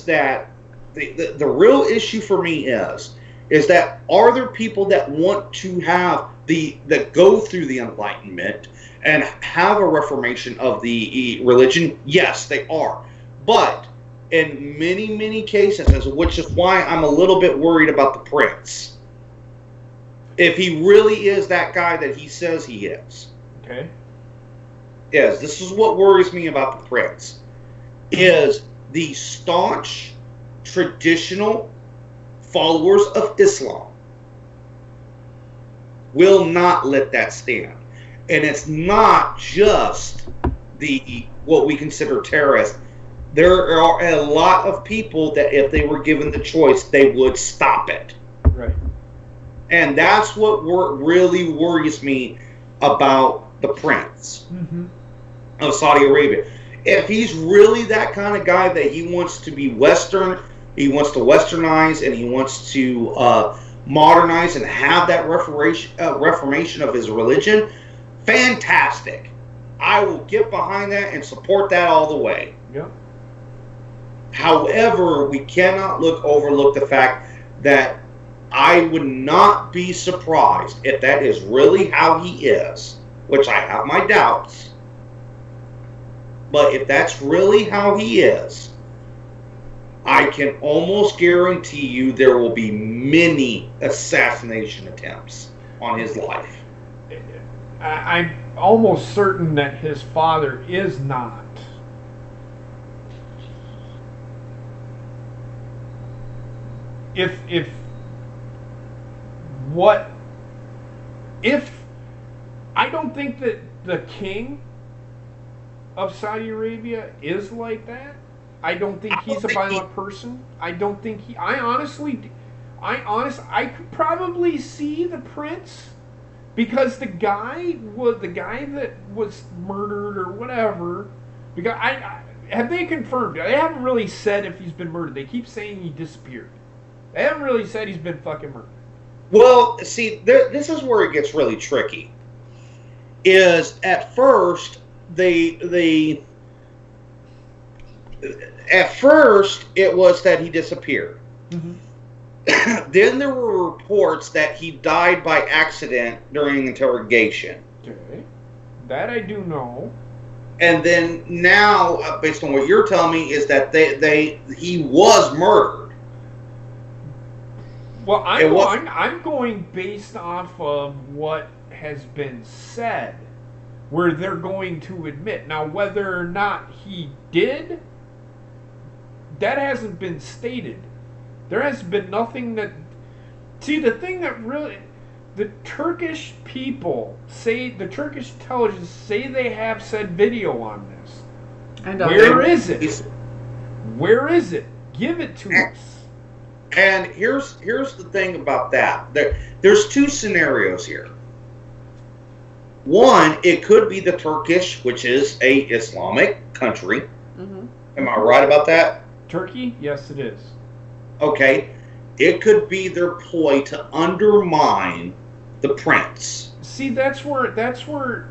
that the real issue for me is that are there people that want to have that go through the Enlightenment and have a reformation of the religion? Yes, they are. But in many, many cases, which is why I'm a little bit worried about the prince. If he really is that guy that he says he is. Okay. Yes, this is what worries me about the prince. Is the staunch, traditional followers of Islam will not let that stand. And it's not just what we consider terrorists. There are a lot of people that if they were given the choice, they would stop it. Right. And that's what really worries me about the prince of Saudi Arabia. If he's really that kind of guy that he wants to be Western, he wants to westernize, and he wants to modernize and have that reformation of his religion, fantastic. I will get behind that and support that all the way. Yep. However, we cannot overlook the fact that I would not be surprised if that is really how he is, which I have my doubts. But if that's really how he is, I can almost guarantee you there will be many assassination attempts on his life. I'm almost certain that his father is not. If I don't think that the king of Saudi Arabia is like that. I don't think he's a violent person. I don't think he. I could probably see the prince, because the guy that was murdered or whatever. Because have they confirmed? They haven't really said if he's been murdered. They keep saying he disappeared. They haven't really said he's been fucking murdered. Well, see, this is where it gets really tricky. Is at first at first it was that he disappeared. Mm-hmm. Then there were reports that he died by accident during interrogation. Okay, that I do know. And then now, based on what you're telling me, is that he was murdered. Well, I'm going based off of what has been said, where they're going to admit. Now, whether or not he did, that hasn't been stated. There has been nothing that... See, the thing that really... The Turkish people say, the Turkish intelligence say they have said video on this. And where is it? Where is it? Give it to us. And here's the thing about that. There's two scenarios here. One, it could be the Turkish, which is a Islamic country. Mm-hmm. Am I right about that? Turkey? Yes, it is. Okay. It could be their ploy to undermine the prince. See, that's where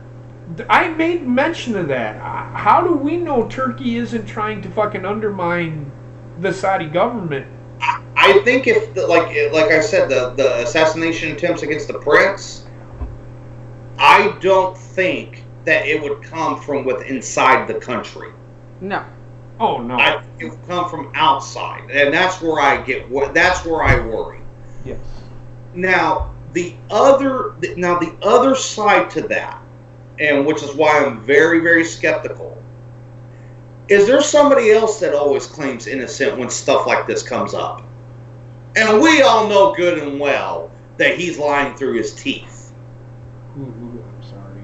I made mention of that. How do we know Turkey isn't trying to fucking undermine the Saudi government? I think if, like I said, the assassination attempts against the prince, I don't think that it would come from inside the country. No. Oh no. I think it would come from outside, and that's where I worry. Yes. Now the other side to that, and which is why I'm very, very skeptical, is there somebody else that always claims innocent when stuff like this comes up? And we all know good and well that he's lying through his teeth. Ooh, I'm sorry.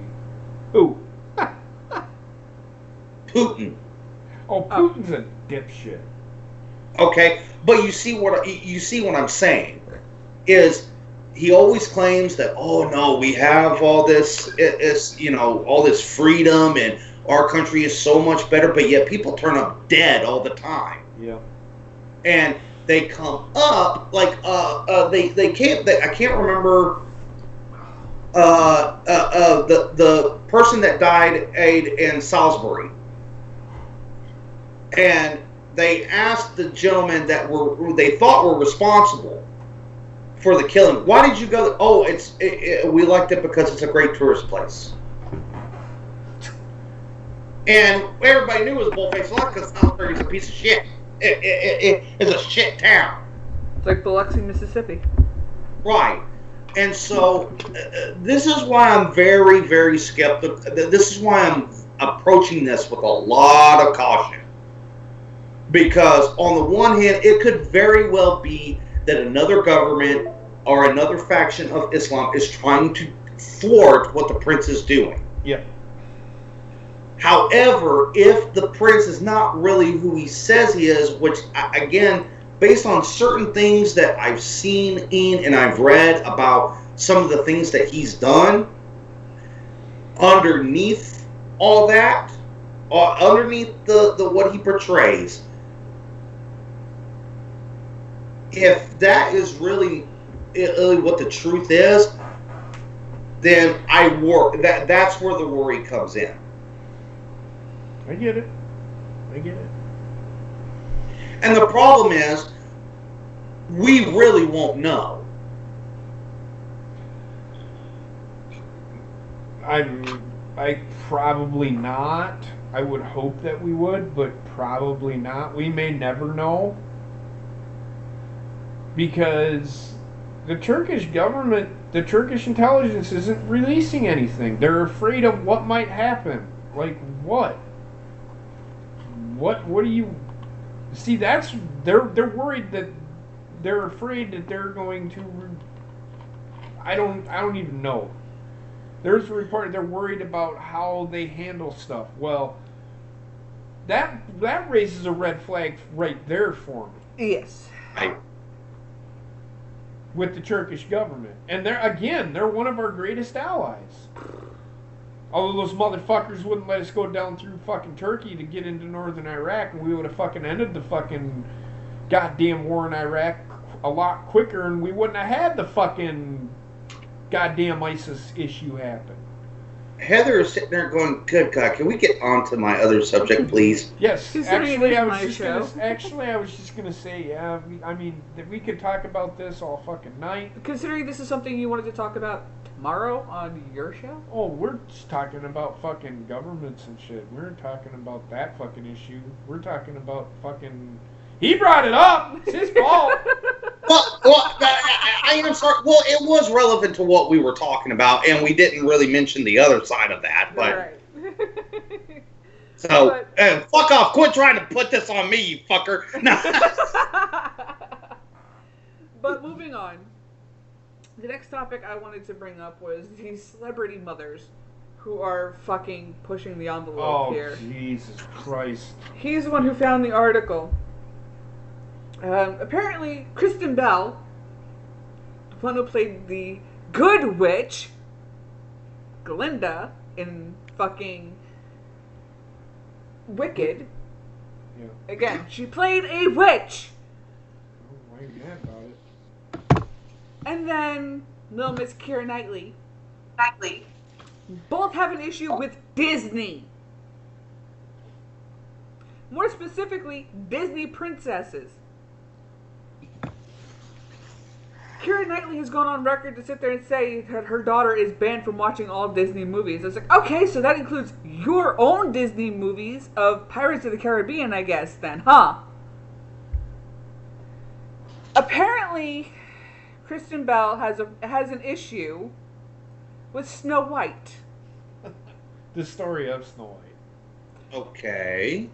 Who? Putin. Oh, Putin's a dipshit. Okay, but you see what I'm saying is he always claims that, oh no, we have all this all this freedom and our country is so much better, but yet people turn up dead all the time. Yeah. And they come up like I can't remember the person that died in Salisbury, and they asked the gentlemen that they thought were responsible for the killing, why did you go? Oh, we liked it because it's a great tourist place. And everybody knew it was bullface luck because Salisbury is a piece of shit. It's a shit town. It's like Biloxi, Mississippi. Right. And so this is why I'm very, very skeptical. This is why I'm approaching this with a lot of caution. Because on the one hand, it could very well be that another government or another faction of Islam is trying to thwart what the prince is doing. Yeah. However, if the prince is not really who he says he is, which, again, based on certain things that I've seen and I've read about some of the things that he's done, underneath all that, underneath the what he portrays, if that is really what the truth is, then that's where the worry comes in. I get it. And the problem is, we really won't know. I probably not. I would hope that we would, but probably not. We may never know. because the Turkish government, the Turkish intelligence isn't releasing anything. They're afraid of what might happen. Like what? What do you see? That's they're worried that they're afraid that they're going to. I don't even know. There's a report they're worried about how they handle stuff. Well, that raises a red flag right there for me. Yes. With the Turkish government. And they're one of our greatest allies. Although those motherfuckers wouldn't let us go down through fucking Turkey to get into northern Iraq, and we would have fucking ended the fucking goddamn war in Iraq a lot quicker, and we wouldn't have had the fucking goddamn ISIS issue happen. Heather is sitting there going, "Good God, can we get on to my other subject, please?" Yes, Considering I was just gonna say, yeah. That we could talk about this all fucking night. Considering this is something you wanted to talk about tomorrow on your show? Oh, we're just talking about fucking governments and shit. We're talking about that fucking issue. We're talking about fucking. He brought it up. It's his fault. I'm sorry. Well, it was relevant to what we were talking about, and we didn't really mention the other side of that. But Right. so, fuck off! Quit trying to put this on me, you fucker. No. But moving on, the next topic I wanted to bring up was these celebrity mothers who are fucking pushing the envelope here. Oh, Jesus Christ. He's the one who found the article. Apparently, Kristen Bell, the one who played the good witch, Glinda, in fucking Wicked. Yeah. Again, she played a witch. Oh, why are you mad about it? And then Little Miss Keira Knightley. Both have an issue with Disney. More specifically, Disney princesses. Keira Knightley has gone on record to sit there and say that her daughter is banned from watching all Disney movies. I was like, okay, so that includes your own Disney movies of Pirates of the Caribbean, I guess, then, huh? Apparently, Kristen Bell has an issue with Snow White. The story of Snow White. Okay.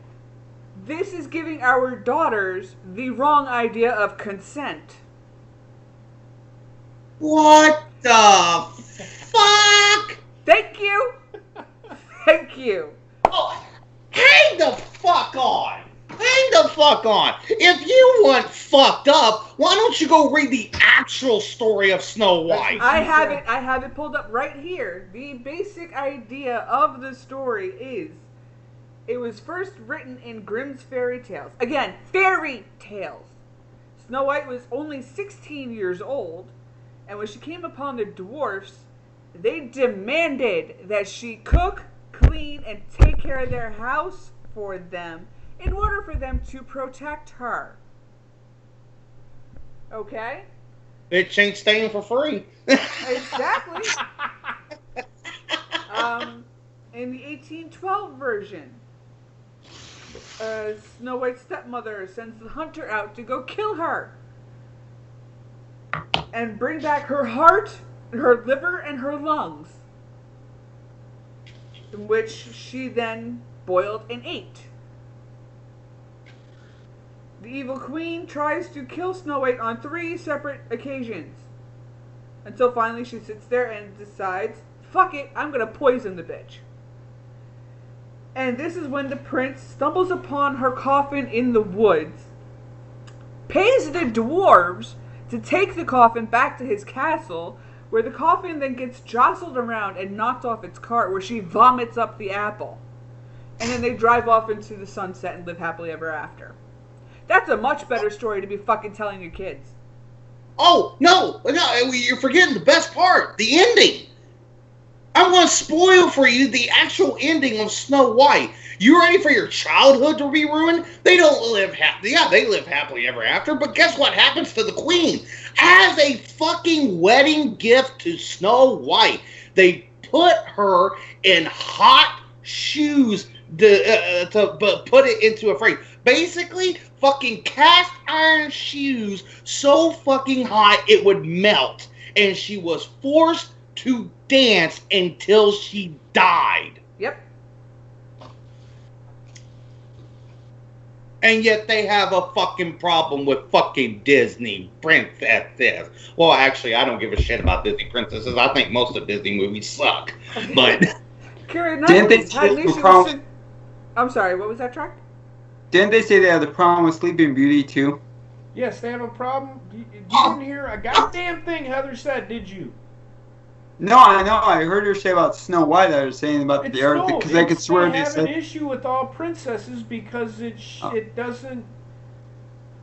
This is giving our daughters the wrong idea of consent. What the fuck? Thank you. Thank you. Oh, hang the fuck on. Hang the fuck on. If you want fucked up, why don't you go read the actual story of Snow White? I have it pulled up right here. The basic idea of the story is it was first written in Grimm's fairy tales. Again, fairy tales. Snow White was only 16 years old, and when she came upon the dwarfs, they demanded that she cook, clean, and take care of their house for them in order for them to protect her. Okay? Bitch ain't staying for free. Exactly. In the 1812 version, Snow White's stepmother sends the hunter out to go kill her and bring back her heart, her liver, and her lungs, which she then boiled and ate. The evil queen tries to kill Snow White on 3 separate occasions, until finally she sits there and decides, fuck it, I'm gonna poison the bitch. And this is when the prince stumbles upon her coffin in the woods, pays the dwarves to take the coffin back to his castle, where the coffin then gets jostled around and knocked off its cart, where she vomits up the apple. And then they drive off into the sunset and live happily ever after. That's a much better story to be fucking telling your kids. Oh, no, you're forgetting the best part, the ending. I'm going to spoil for you the actual ending of Snow White. You ready for your childhood to be ruined? They don't live happily. Yeah, they live happily ever after, but guess what happens to the queen? As a fucking wedding gift to Snow White, they put her in hot shoes to put it into a phrase. Basically, fucking cast iron shoes so fucking hot it would melt, and she was forced to dance until she died. Yep. And yet they have a fucking problem with fucking Disney princesses. Well, actually, I don't give a shit about Disney princesses. I think most of Disney movies suck. But Keira Didn't they Knightley had an say the issue problem- with I'm sorry, what was that track? Didn't they say they had the problem with Sleeping Beauty too? Yes, they have a problem. You didn't hear a goddamn thing Heather said, did you? No, I know. I heard her say about Snow White. I was saying about the Arctic because I could swear they they have an said. issue with all princesses because it doesn't.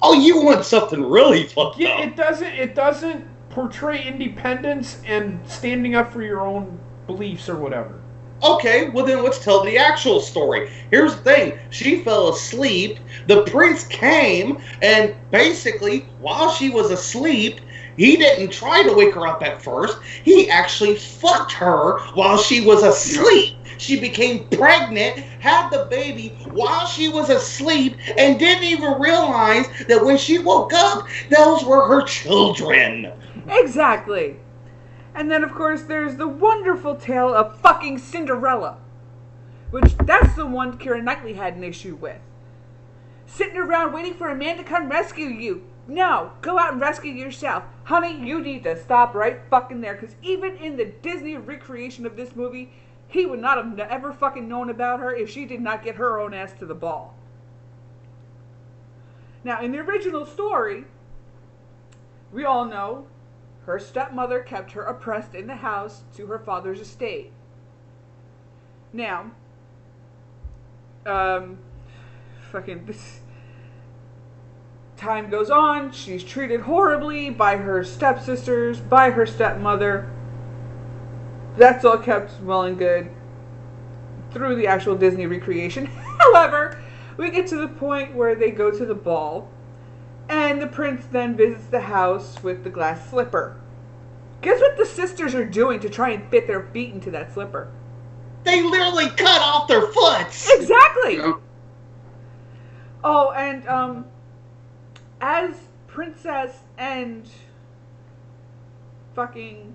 oh, you want something really fucked Yeah, up? it doesn't portray independence and standing up for your own beliefs or whatever. Okay, well then let's tell the actual story. Here's the thing. She fell asleep. The prince came, and basically, while she was asleep, he didn't try to wake her up at first. He actually fucked her while she was asleep. She became pregnant, had the baby while she was asleep, and didn't even realize that when she woke up, those were her children. Exactly. And then, of course, there's the wonderful tale of fucking Cinderella. Which, that's the one Keira Knightley had an issue with. Sitting around waiting for a man to come rescue you. No, go out and rescue yourself. Honey, you need to stop right fucking there. Because even in the Disney recreation of this movie, he would not have ever fucking known about her if she did not get her own ass to the ball. Now, in the original story, we all know her stepmother kept her oppressed in the house to her father's estate. Now, this time goes on, she's treated horribly by her stepsisters, by her stepmother. That's all kept well and good through the actual Disney recreation. However, we get to the point where they go to the ball, and the prince then visits the house with the glass slipper. Guess what the sisters are doing to try and fit their feet into that slipper? They literally cut off their foots. Exactly! Yep. Oh, and, as Princess and fucking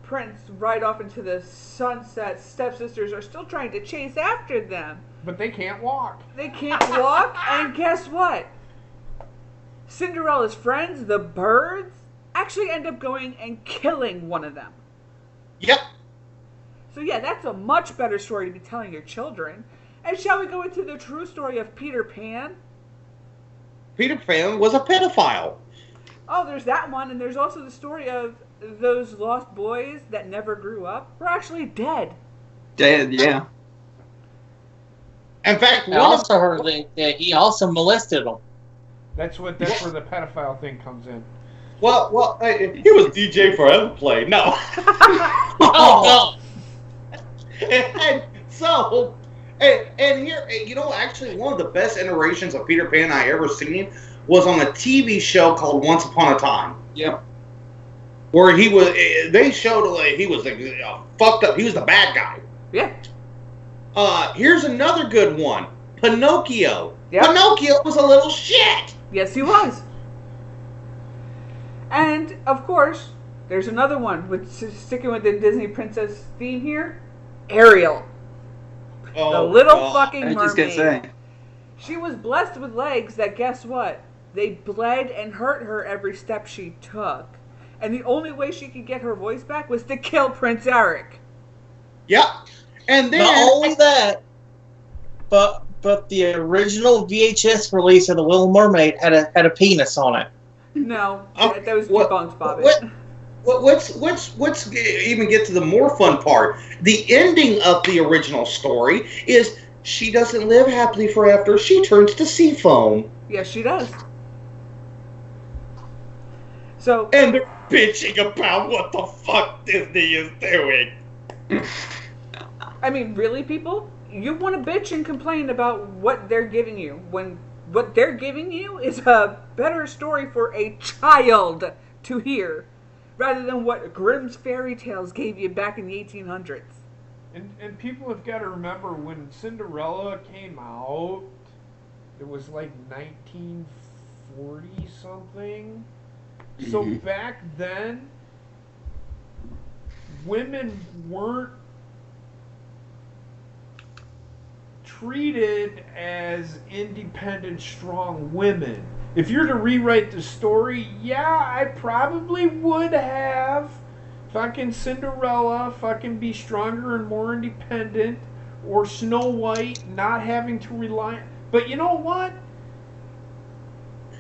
Prince ride off into the sunset, stepsisters are still trying to chase after them. But they can't walk. They can't walk, and guess what? Cinderella's friends, the birds, actually end up going and killing one of them. Yep. So yeah, that's a much better story to be telling your children. And shall we go into the true story of Peter Pan? Peter Pan was a pedophile. Oh, there's that one, and there's also the story of those lost boys that never grew up were actually dead. Dead, yeah. In fact, I also heard that he also molested them. That's where the pedophile thing comes in. Well, he was DJ Forever Play. No. Oh And so, and here, you know, actually, one of the best iterations of Peter Pan I ever seen was on a TV show called Once Upon a Time. Yep. Where he was, they showed like he was fucked up. He was the bad guy. Yeah. Here's another good one. Pinocchio. Yep. Pinocchio was a little shit. Yes, he was. And, of course, there's another one, sticking with the Disney princess theme here, Ariel. Oh, The little God. fucking I was mermaid. just gonna say. She was blessed with legs that, guess what? They bled and hurt her every step she took. And the only way she could get her voice back was to kill Prince Eric. Yep. And then Not only that, but the original VHS release of The Little Mermaid had a penis on it. No, Oh, that was what- debunked, Bobby. Let's even get to the more fun part. The ending of the original story is she doesn't live happily forever. She turns to sea foam. Yes, she does. So, And they're bitching about what the fuck Disney is doing. I mean, really, people? You want to bitch and complain about what they're giving you when what they're giving you is a better story for a child to hear rather than what Grimm's fairy tales gave you back in the 1800s. And people have got to remember when Cinderella came out, it was like 1940 something. So back then, women weren't treated as independent, strong women. If you're to rewrite the story, yeah, I probably would have fucking Cinderella fucking be stronger and more independent, or Snow White not having to rely. But you know what?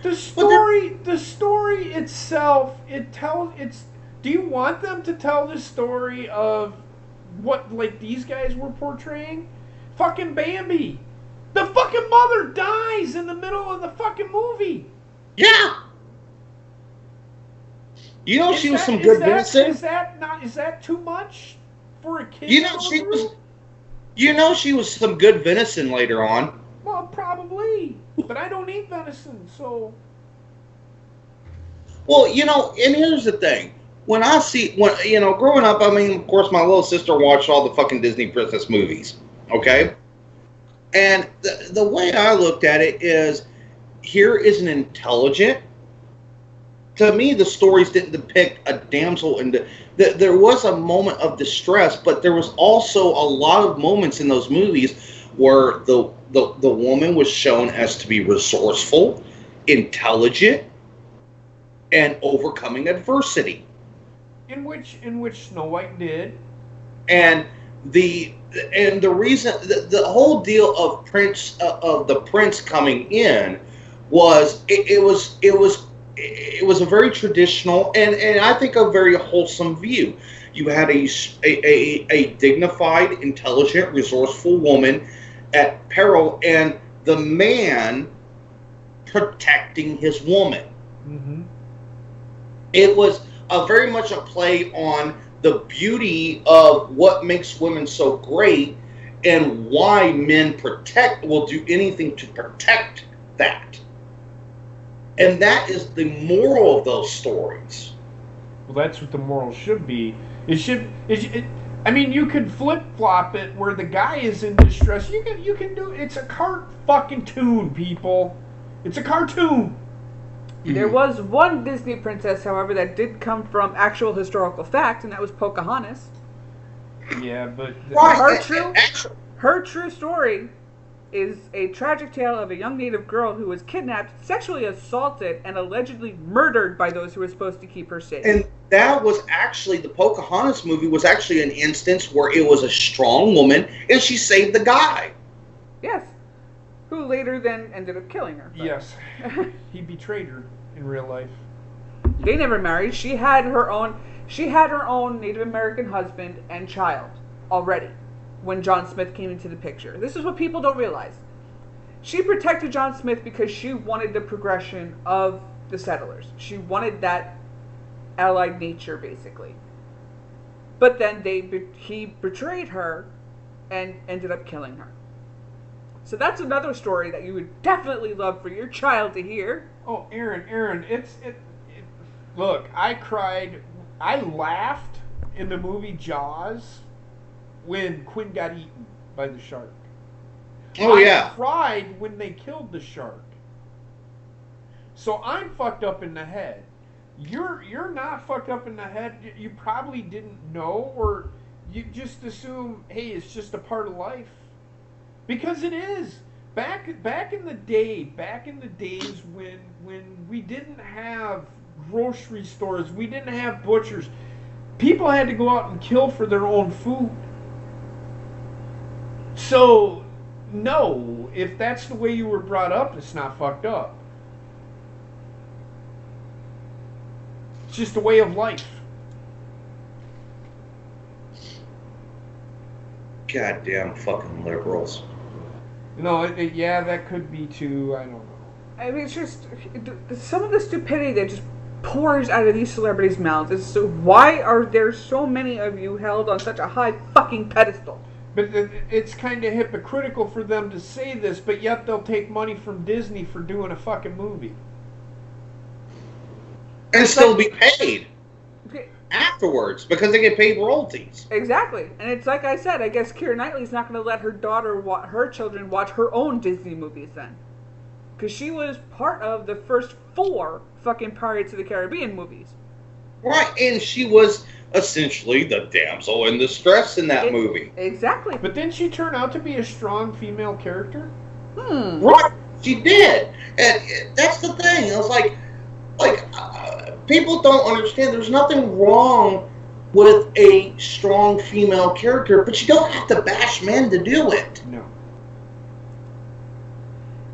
The story itself, do you want them to tell the story of what, like, these guys were portraying? Fucking Bambi. The fucking mother dies in the middle of the fucking movie. Yeah. You know, she was some good venison. Is that too much for a kid? You know, she was some good venison later on. Well, probably, but I don't eat venison, so. Well, you know, and here's the thing. When growing up, I mean, of course, my little sister watched all the fucking Disney princess movies, okay? And the way I looked at it is, here is an intelligent. To me, the stories didn't depict a damsel there was a moment of distress, but there was also a lot of moments in those movies where the woman was shown as to be resourceful, intelligent, and overcoming adversity. In which Snow White did. And the reason the whole deal of the prince coming in was it was a very traditional and I think a very wholesome view. You had a dignified, intelligent, resourceful woman at peril, and the man protecting his woman. Mm-hmm. It was very much a play on the beauty of what makes women so great and why men will do anything to protect that. And that is the moral of those stories. Well, that's what the moral should be. I mean, you could flip-flop it where the guy is in distress. You can do it's a cartoon, people. It's a cartoon. There was one Disney princess, however, that did come from actual historical fact, and that was Pocahontas. Yeah, but her true story is a tragic tale of a young native girl who was kidnapped, sexually assaulted, and allegedly murdered by those who were supposed to keep her safe. And that was actually, the Pocahontas movie was actually an instance where it was a strong woman, and she saved the guy. Yes. Who later then ended up killing her. But. Yes. He betrayed her in real life. They never married. She had her own Native American husband and child already when John Smith came into the picture. This is what people don't realize. She protected John Smith because she wanted the progression of the settlers. She wanted that allied nature, basically. But then he betrayed her and ended up killing her. So that's another story that you would definitely love for your child to hear. Oh, Aaron, look, I cried, I laughed in the movie Jaws when Quinn got eaten by the shark. Oh, yeah. I cried when they killed the shark. So I'm fucked up in the head. You're not fucked up in the head. You probably didn't know, or you just assume, hey, it's just a part of life. Because it is. Back in the days when we didn't have grocery stores, we didn't have butchers, people had to go out and kill for their own food. So, no, if that's the way you were brought up, it's not fucked up. It's just a way of life. Goddamn fucking liberals. No, yeah, that could be too. I don't know. I mean, it's just some of the stupidity that just pours out of these celebrities' mouths. Is so, why are there so many of you held on such a high fucking pedestal? But it's kind of hypocritical for them to say this, but yet they'll take money from Disney for doing a fucking movie. And still be paid. afterwards because they get paid royalties. Exactly. And it's like I said, I guess Keira Knightley's not going to let her children watch her own Disney movies then. Because she was part of the first 4 fucking Pirates of the Caribbean movies. Right, and she was essentially the damsel in distress in that movie. Exactly. But didn't she turn out to be a strong female character? Right, she did. And that's the thing. It was like people don't understand. There's nothing wrong with a strong female character, but you don't have to bash men to do it. No.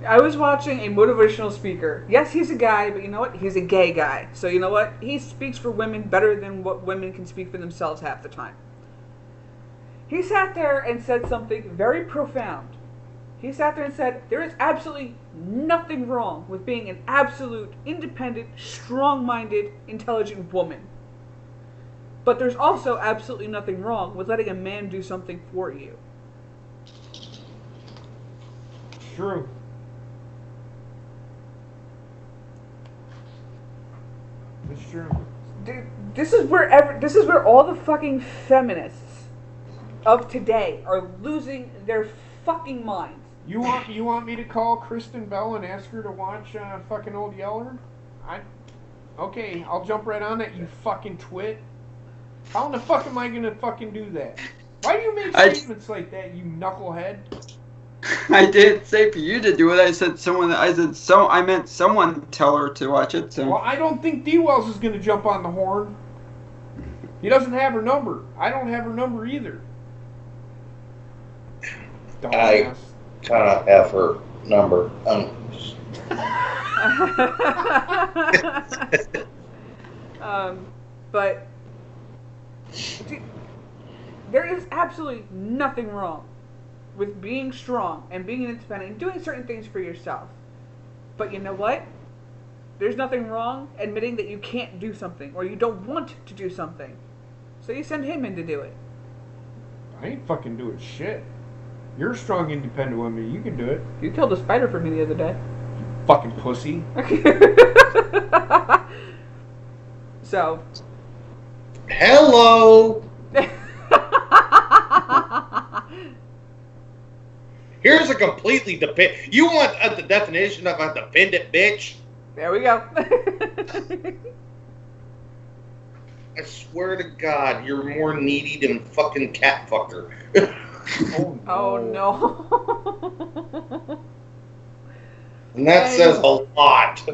I was watching a motivational speaker. Yes, he's a guy, but you know what? He's a gay guy. So you know what? He speaks for women better than what women can speak for themselves half the time. He sat there and said something very profound. He sat there and said, there is absolutely nothing wrong with being an absolute, independent, strong-minded, intelligent woman. But there's also absolutely nothing wrong with letting a man do something for you. True. It's true. Dude, this is where all the fucking feminists of today are losing their fucking minds. You want me to call Kristen Bell and ask her to watch fucking Old Yeller? Okay, I'll jump right on that, you fucking twit. How in the fuck am I gonna fucking do that? Why do you make statements like that, you knucklehead? I didn't say for you to do it. I said someone. I meant someone tell her to watch it. So. Well, I don't think D Wells is gonna jump on the horn. He doesn't have her number. I don't have her number either. I kind of have her number. But dude, there is absolutely nothing wrong with being strong and being independent and doing certain things for yourself. But you know what? There's nothing wrong admitting that you can't do something or you don't want to do something. So you send him in to do it. I ain't fucking doing shit. You're a strong, independent woman. You can do it. You killed a spider for me the other day. You fucking pussy. So. Hello. Here's a completely dependent. You want the definition of a dependent bitch? There we go. I swear to God, you're more needy than fucking cat fucker. Oh no. Oh no. And that says a lot.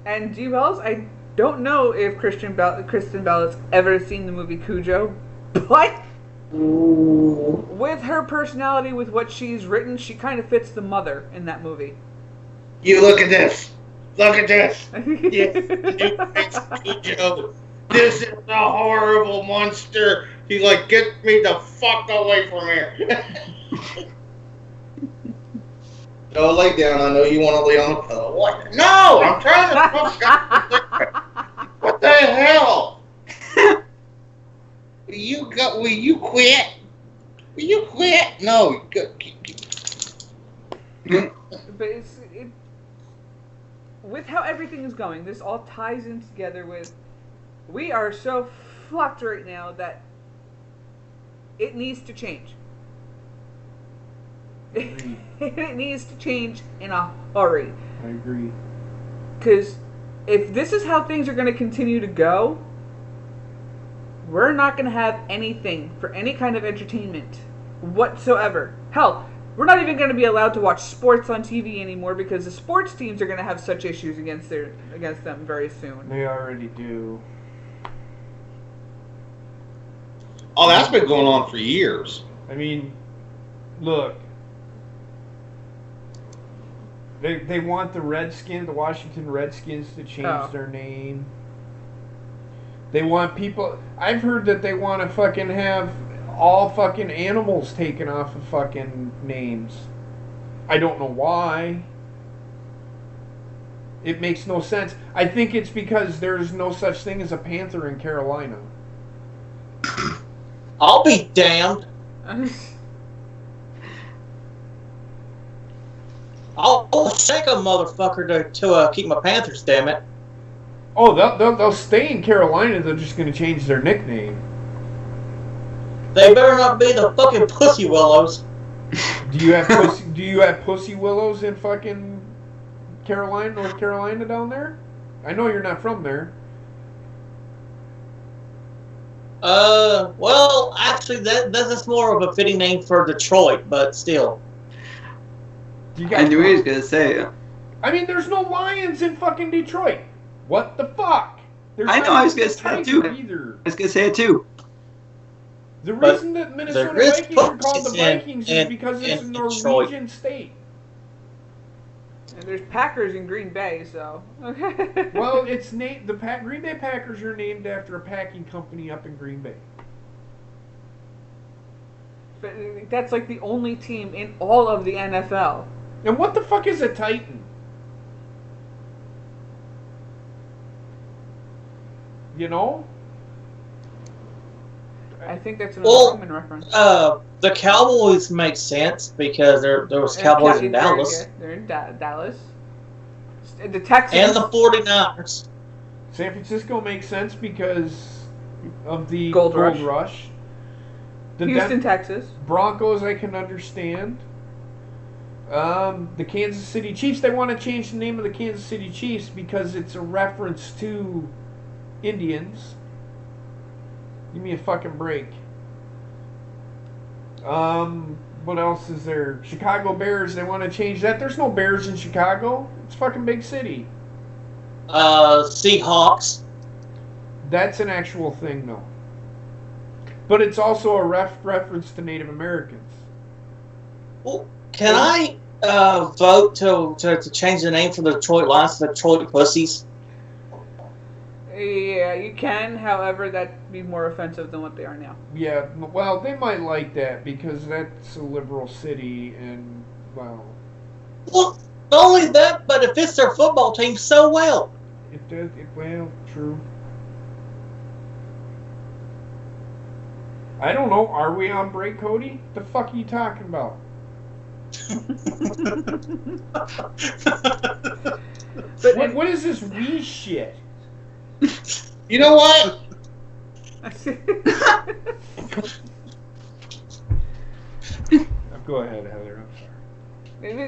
And G. Wells, I don't know if Kristen Bell has ever seen the movie Cujo, but with her personality, with what she's written, she kind of fits the mother in that movie. You look at this. Look at this. Yes, it's Cujo. This is a horrible monster. He's like, get me the fuck away from here. No, lay down. I know you want to lay on the pillow. What? No, I'm trying to. What the hell? Will you quit? Will you quit? No. But with how everything is going, this all ties in together with, we are so fucked right now that it needs to change. It needs to change in a hurry. I agree. Because if this is how things are going to continue to go, we're not going to have anything for any kind of entertainment whatsoever. Hell, we're not even going to be allowed to watch sports on TV anymore because the sports teams are going to have such issues against them very soon. They already do. Oh, that's been going on for years. I mean, look. They want the Washington Redskins to change their name. They want people... I've heard that they want to fucking have all fucking animals taken off of fucking names. I don't know why. It makes no sense. I think it's because there's no such thing as a panther in Carolina. I'll be damned. I'll shake a motherfucker to keep my Panthers, damn it. Oh, they'll stay in Carolina. They're just going to change their nickname. They better not be the fucking Pussy Willows. Do you have Pussy Willows in fucking Carolina, North Carolina down there? I know you're not from there. Well, actually, that's more of a fitting name for Detroit, but still. I knew he was gonna say it. I mean, there's no Lions in fucking Detroit. What the fuck? I know, I was gonna say it too. Either. I was gonna say it too. The reason that Minnesota Vikings are called the Vikings is because it's a Norwegian state. And there's Packers in Green Bay, so. Well, it's named Green Bay Packers are named after a packing company up in Green Bay. But that's like the only team in all of the NFL. And what the fuck is a Titan? You know? I think that's another Roman reference. The Cowboys make sense because there was Cowboys in Dallas. They're in Dallas. The Texans. And the 49ers. San Francisco makes sense because of the Gold Rush. Rush. The Houston, Texas. Broncos, I can understand. The Kansas City Chiefs, they want to change the name of the Kansas City Chiefs because it's a reference to Indians. Give me a fucking break. What else is there? Chicago Bears, they want to change that. There's no Bears in Chicago. It's fucking big city. Seahawks. That's an actual thing, though. But it's also a reference to Native Americans. Well, can I vote to change the name for the Detroit Lions to the Detroit Pussies? Yeah, you can. However, that'd be more offensive than what they are now. Yeah, well, they might like that because that's a liberal city, and well. Well, not only that, but it fits their football team so well. It does. Well, true. I don't know. Are we on break, Cody? The fuck are you talking about? But what is this wee shit? You know what? Go ahead, Heather. I'm sorry.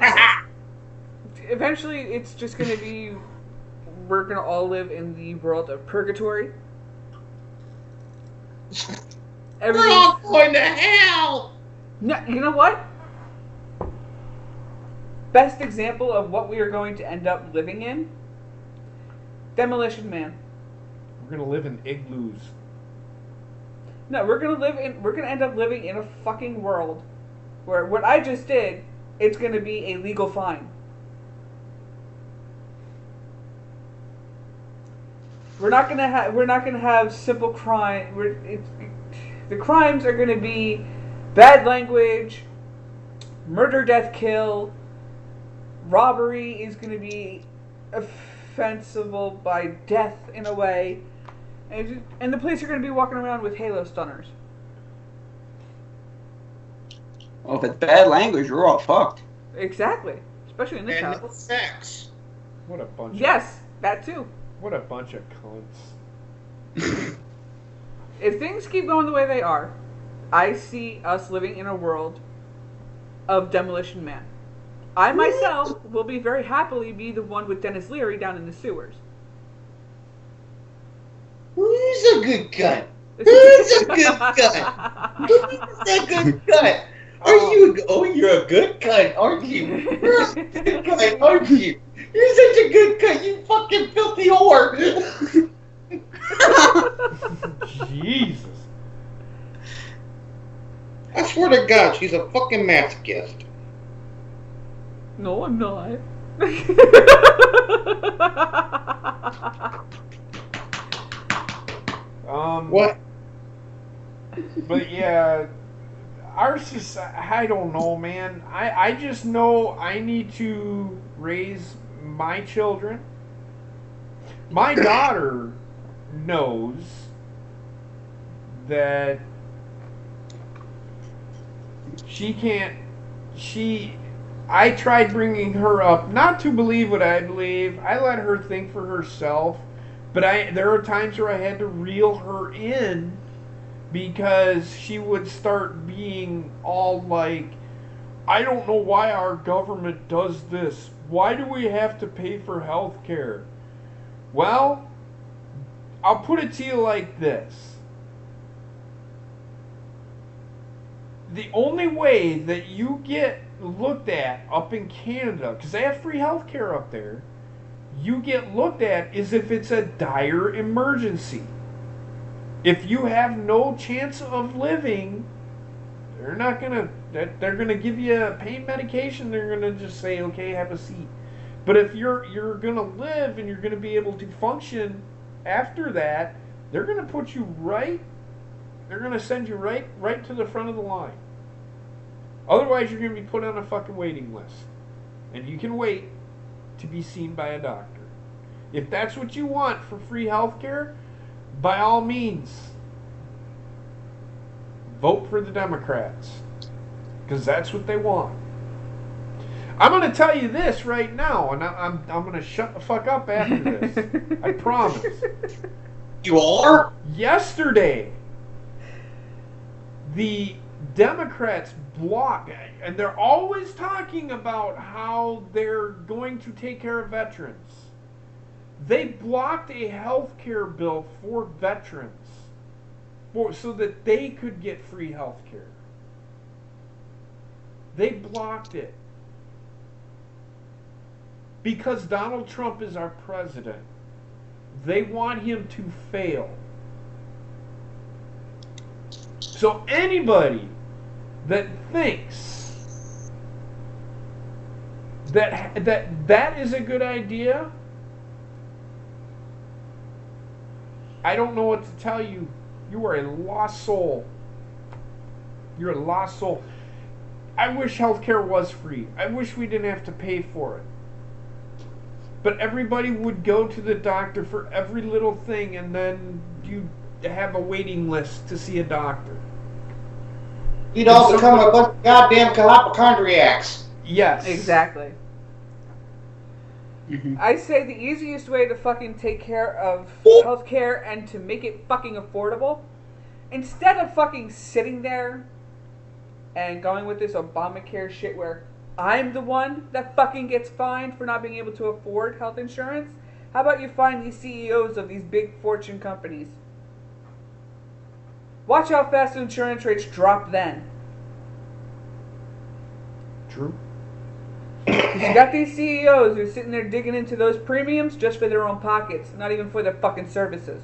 Eventually, it's just going to be, we're going to all live in the world of purgatory. We're all going to hell! No, you know what? Best example of what we are going to end up living in? Demolition Man. We're going to live in igloos. No, we're going to end up living in a fucking world where what I just did, it's going to be a legal fine. We're not going to have simple crime. The crimes are going to be bad language, murder, death, kill. Robbery is going to be offensible by death in a way. And the police are going to be walking around with halo stunners. Well, if it's bad language, we're all fucked. Exactly. Especially in this And house. no sex. What a bunch Yes, that too. What a bunch of cunts. If things keep going the way they are, I see us living in a world of Demolition Man. I myself will be very happily be the one with Dennis Leary down in the sewers. Who's a good guy? Who's a good guy? Who's a good guy? You're a good guy, aren't you? You're a good guy, aren't you? You're such a good guy, you fucking filthy whore. Jesus. I swear to God, she's a fucking masochist. No, I'm not. What? But yeah, ours is, I don't know, man. I just know I need to raise my children. My daughter knows that I tried bringing her up not to believe what I believe. I let her think for herself. But there are times where I had to reel her in because she would start being all like, I don't know why our government does this. Why do we have to pay for health care? Well, I'll put it to you like this. The only way that you get looked at up in Canada, because they have free health care up there, you get looked at is if it's a dire emergency. If you have no chance of living, they're gonna give you pain medication. They're gonna just say, okay, have a seat. But if you're gonna live and you're gonna be able to function after that, they're gonna put you right. They're gonna send you right to the front of the line. Otherwise, you're gonna be put on a fucking waiting list, and you can wait to be seen by a doctor. If that's what you want for free health care, by all means, vote for the Democrats, because that's what they want. I'm going to tell you this right now, and I'm going to shut the fuck up after this. I promise. You are? Yesterday, the Democrats blocked, and they're always talking about how they're going to take care of veterans. They blocked a health care bill for veterans so that they could get free health care. They blocked it because Donald Trump is our president. They want him to fail. So anybody that thinks that is a good idea, I don't know what to tell you. You are a lost soul. You're a lost soul. I wish healthcare was free. I wish we didn't have to pay for it. But everybody would go to the doctor for every little thing, and then you have a waiting list to see a doctor. You'd all become a bunch of goddamn hypochondriacs. Yes. Exactly. Mm-hmm. I say the easiest way to fucking take care of healthcare and to make it fucking affordable, instead of fucking sitting there and going with this Obamacare shit where I'm the one that fucking gets fined for not being able to afford health insurance, how about you find these CEOs of these big fortune companies? Watch how fast insurance rates drop then. True. You got these CEOs who are sitting there digging into those premiums just for their own pockets, not even for their fucking services.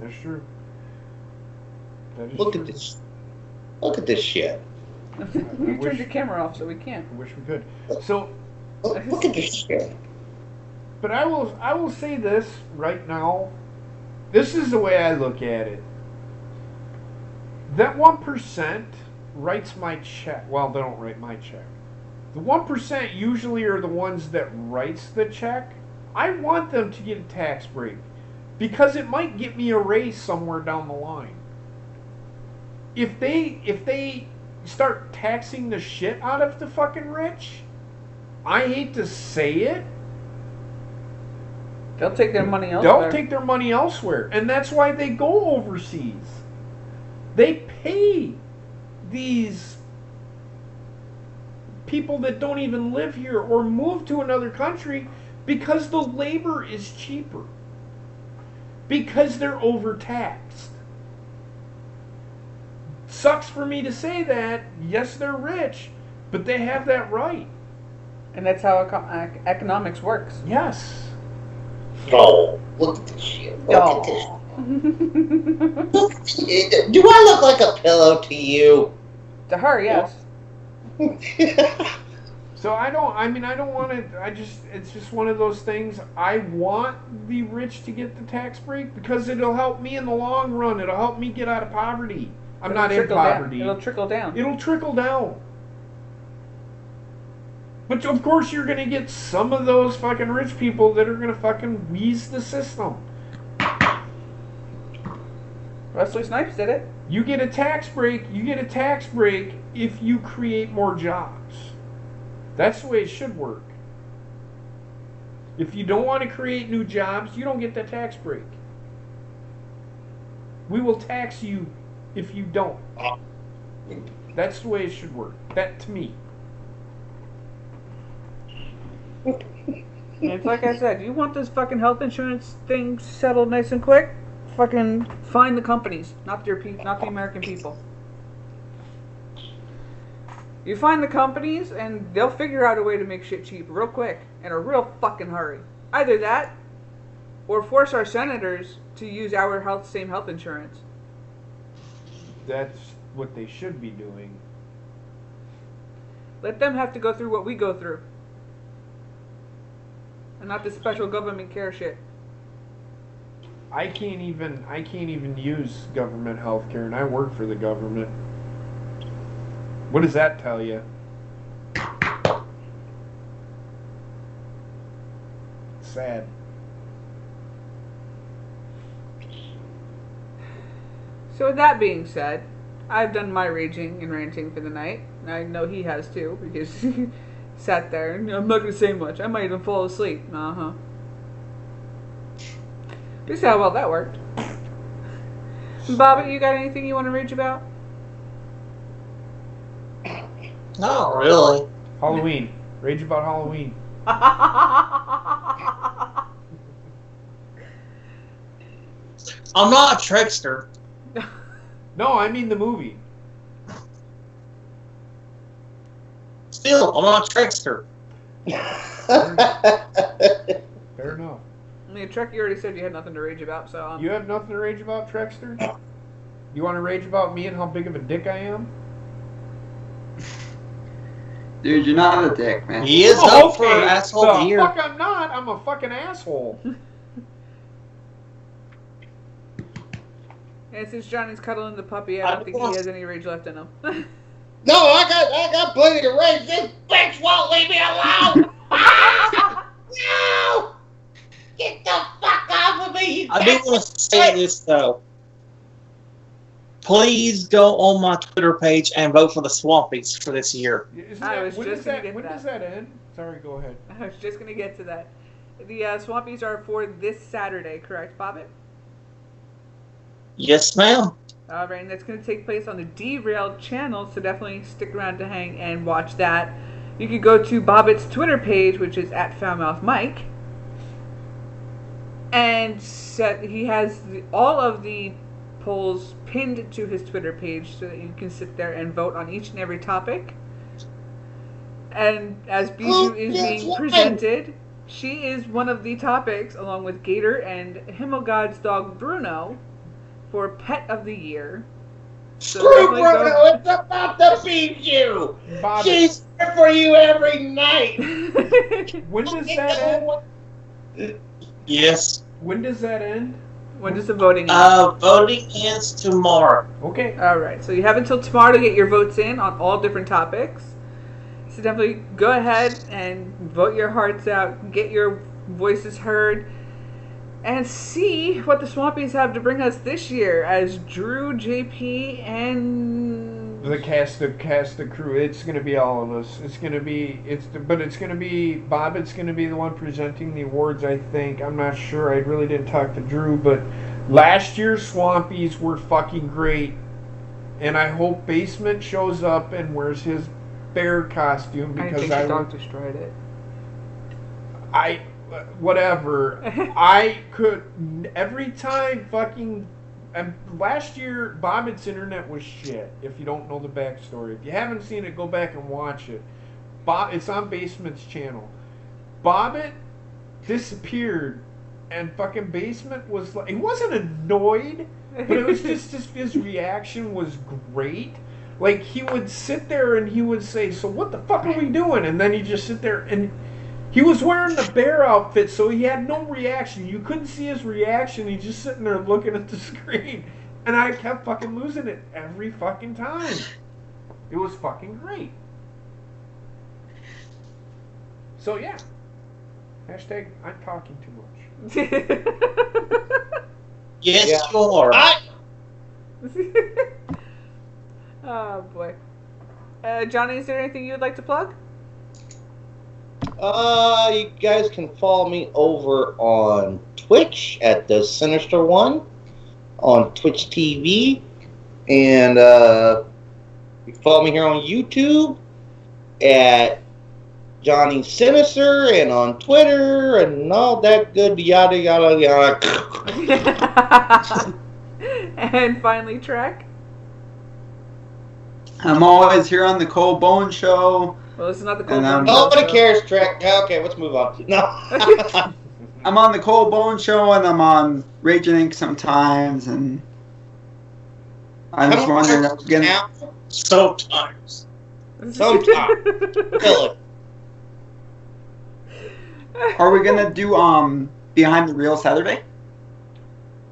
That's true. That is Look true. at this. Look at this shit. You turned your camera off, so we can't. I wish we could. So, Look at this shit. but I will say this right now. This is the way I look at it. That 1% writes my check. Well, they don't write my check. The 1% usually are the ones that writes the check. I want them to get a tax break because it might get me a raise somewhere down the line. If they start taxing the shit out of the fucking rich, I hate to say it, They'll take their money elsewhere. they'll take their money elsewhere. And that's why they go overseas. They pay these people that don't even live here or move to another country because the labor is cheaper. Because they're overtaxed. Sucks for me to say that. Yes, they're rich, but they have that right. And that's how economics works. Yes. Oh, look at this shit. Look Oh. at this. Look at this. Do I look like a pillow to you? To her, yes. So I don't want to, it's just one of those things. I want the rich to get the tax break because it'll help me in the long run. It'll help me get out of poverty. I'm not in poverty. It'll trickle down. It'll trickle down. But of course you're going to get some of those fucking rich people that are going to fucking wheeze the system. Wesley Snipes did it. You get a tax break if you create more jobs. That's the way it should work. If you don't want to create new jobs, you don't get the tax break. We will tax you if you don't. That's the way it should work. That to me. It's like I said, you want this fucking health insurance thing settled nice and quick? Fucking find the companies, not the American people. You find the companies, and they'll figure out a way to make shit cheap real quick, in a real fucking hurry. Either that, or force our senators to use our same health insurance. That's what they should be doing. Let them have to go through what we go through. And not the special government care shit. I can't even use government health care, and I work for the government. What does that tell you? Sad. So with that being said, I've done my raging and ranting for the night. And I know he has too, because he sat there and I'm not going to say much. I might even fall asleep. Uh-huh. You see how well that worked. Bobby, you got anything you want to rage about? Not really. Halloween. Rage about Halloween. I'm not a trickster. No, I mean the movie. Still, I'm not a trickster. Fair enough. I mean, Trek, you already said you had nothing to rage about, so... You have nothing to rage about, Trexter? You want to rage about me and how big of a dick I am? Dude, you're not a dick, man. He is up for asshole of the year. Fuck, I'm not. I'm a fucking asshole. And since Johnny's cuddling the puppy, I don't think he has any rage left in him. No, I got plenty of rage. This bitch won't leave me alone. No! Get the fuck off of me! I do want to say this though. Please go on my Twitter page and vote for the Swampies for this year. When does that end? Sorry, go ahead. I was just going to get to that. The Swampies are for this Saturday, correct, Bobbit? Yes, ma'am. All right, and that's going to take place on the Derailed channel, so definitely stick around to hang and watch that. You could go to Bobbit's Twitter page, which is @FoulMouthMike, and he has all of the polls pinned to his Twitter page so that you can sit there and vote on each and every topic. And as Bijou is being presented, she is one of the topics, along with Gator and Himmelgod's dog Bruno, for Pet of the Year. So Screw Bruno, it's about to beat you! Bobby. She's here for you every night! When does that end? Yes. When does that end? When does the voting end? Voting ends tomorrow. Okay. Alright, so you have until tomorrow to get your votes in on all different topics. So definitely go ahead and vote your hearts out, get your voices heard, and see what the Swampies have to bring us this year as Drew, JP, and The cast, the crew. It's going to be all of us. It's going to be Bob. It's going to be the one presenting the awards. I think. I'm not sure. I really didn't talk to Drew, but last year's Swampies were fucking great, and I hope Basement shows up and wears his bear costume because I think the dog destroyed it. Whatever. I could every time fucking. Last year, Bobbitt's internet was shit. If you don't know the backstory, if you haven't seen it, go back and watch it. It's on Basement's channel. Bobbitt disappeared, and fucking Basement was like, he wasn't annoyed, but it was just his reaction was great. Like, he would sit there and he would say, "So what the fuck are we doing?" And then he'd just sit there and. He was wearing the bear outfit, so he had no reaction. You couldn't see his reaction. He's just sitting there looking at the screen. And I kept fucking losing it every fucking time. It was fucking great. So, yeah. Hashtag, I'm talking too much. Yes, you are. Oh, boy. Johnny, is there anything you would like to plug? You guys can follow me over on Twitch at the Sinister One on Twitch TV, and you can follow me here on YouTube at Johnny Sinister, and on Twitter, and all that good yada yada yada. And finally, Trek. I'm always here on the Cole Bone Show. Well, this is not the Cole And, Bone Show. Nobody cares, Trek. Okay, let's move on. No. I'm on the Cole Bone Show, and I'm on Raging Inc. sometimes, and I'm just wondering if we're gonna... Sometimes. Sometimes. Really. Are we gonna do Behind the Reel Saturday?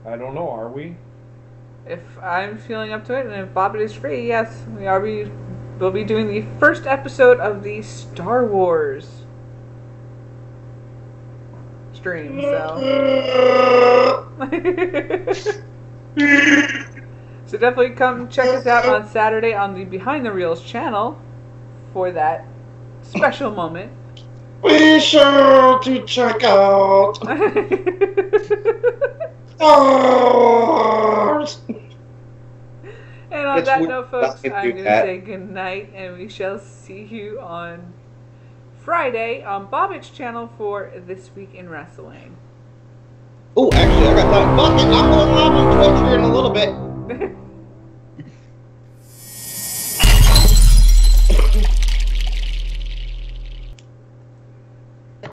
I don't know. Are we? If I'm feeling up to it, and if Bobbit is free, yes, we'll be doing the first episode of the Star Wars stream. So, so definitely come check us out on Saturday on the Behind the Reels channel for that special moment. Be sure to check out Stars. And on It's that weird note, folks, that I'm they going do to that. say goodnight, and we shall see you on Friday on Bobbit's channel for This Week in Wrestling. Oh, actually, I got time. Fuck it, I'm going live on Twitch here in a little bit.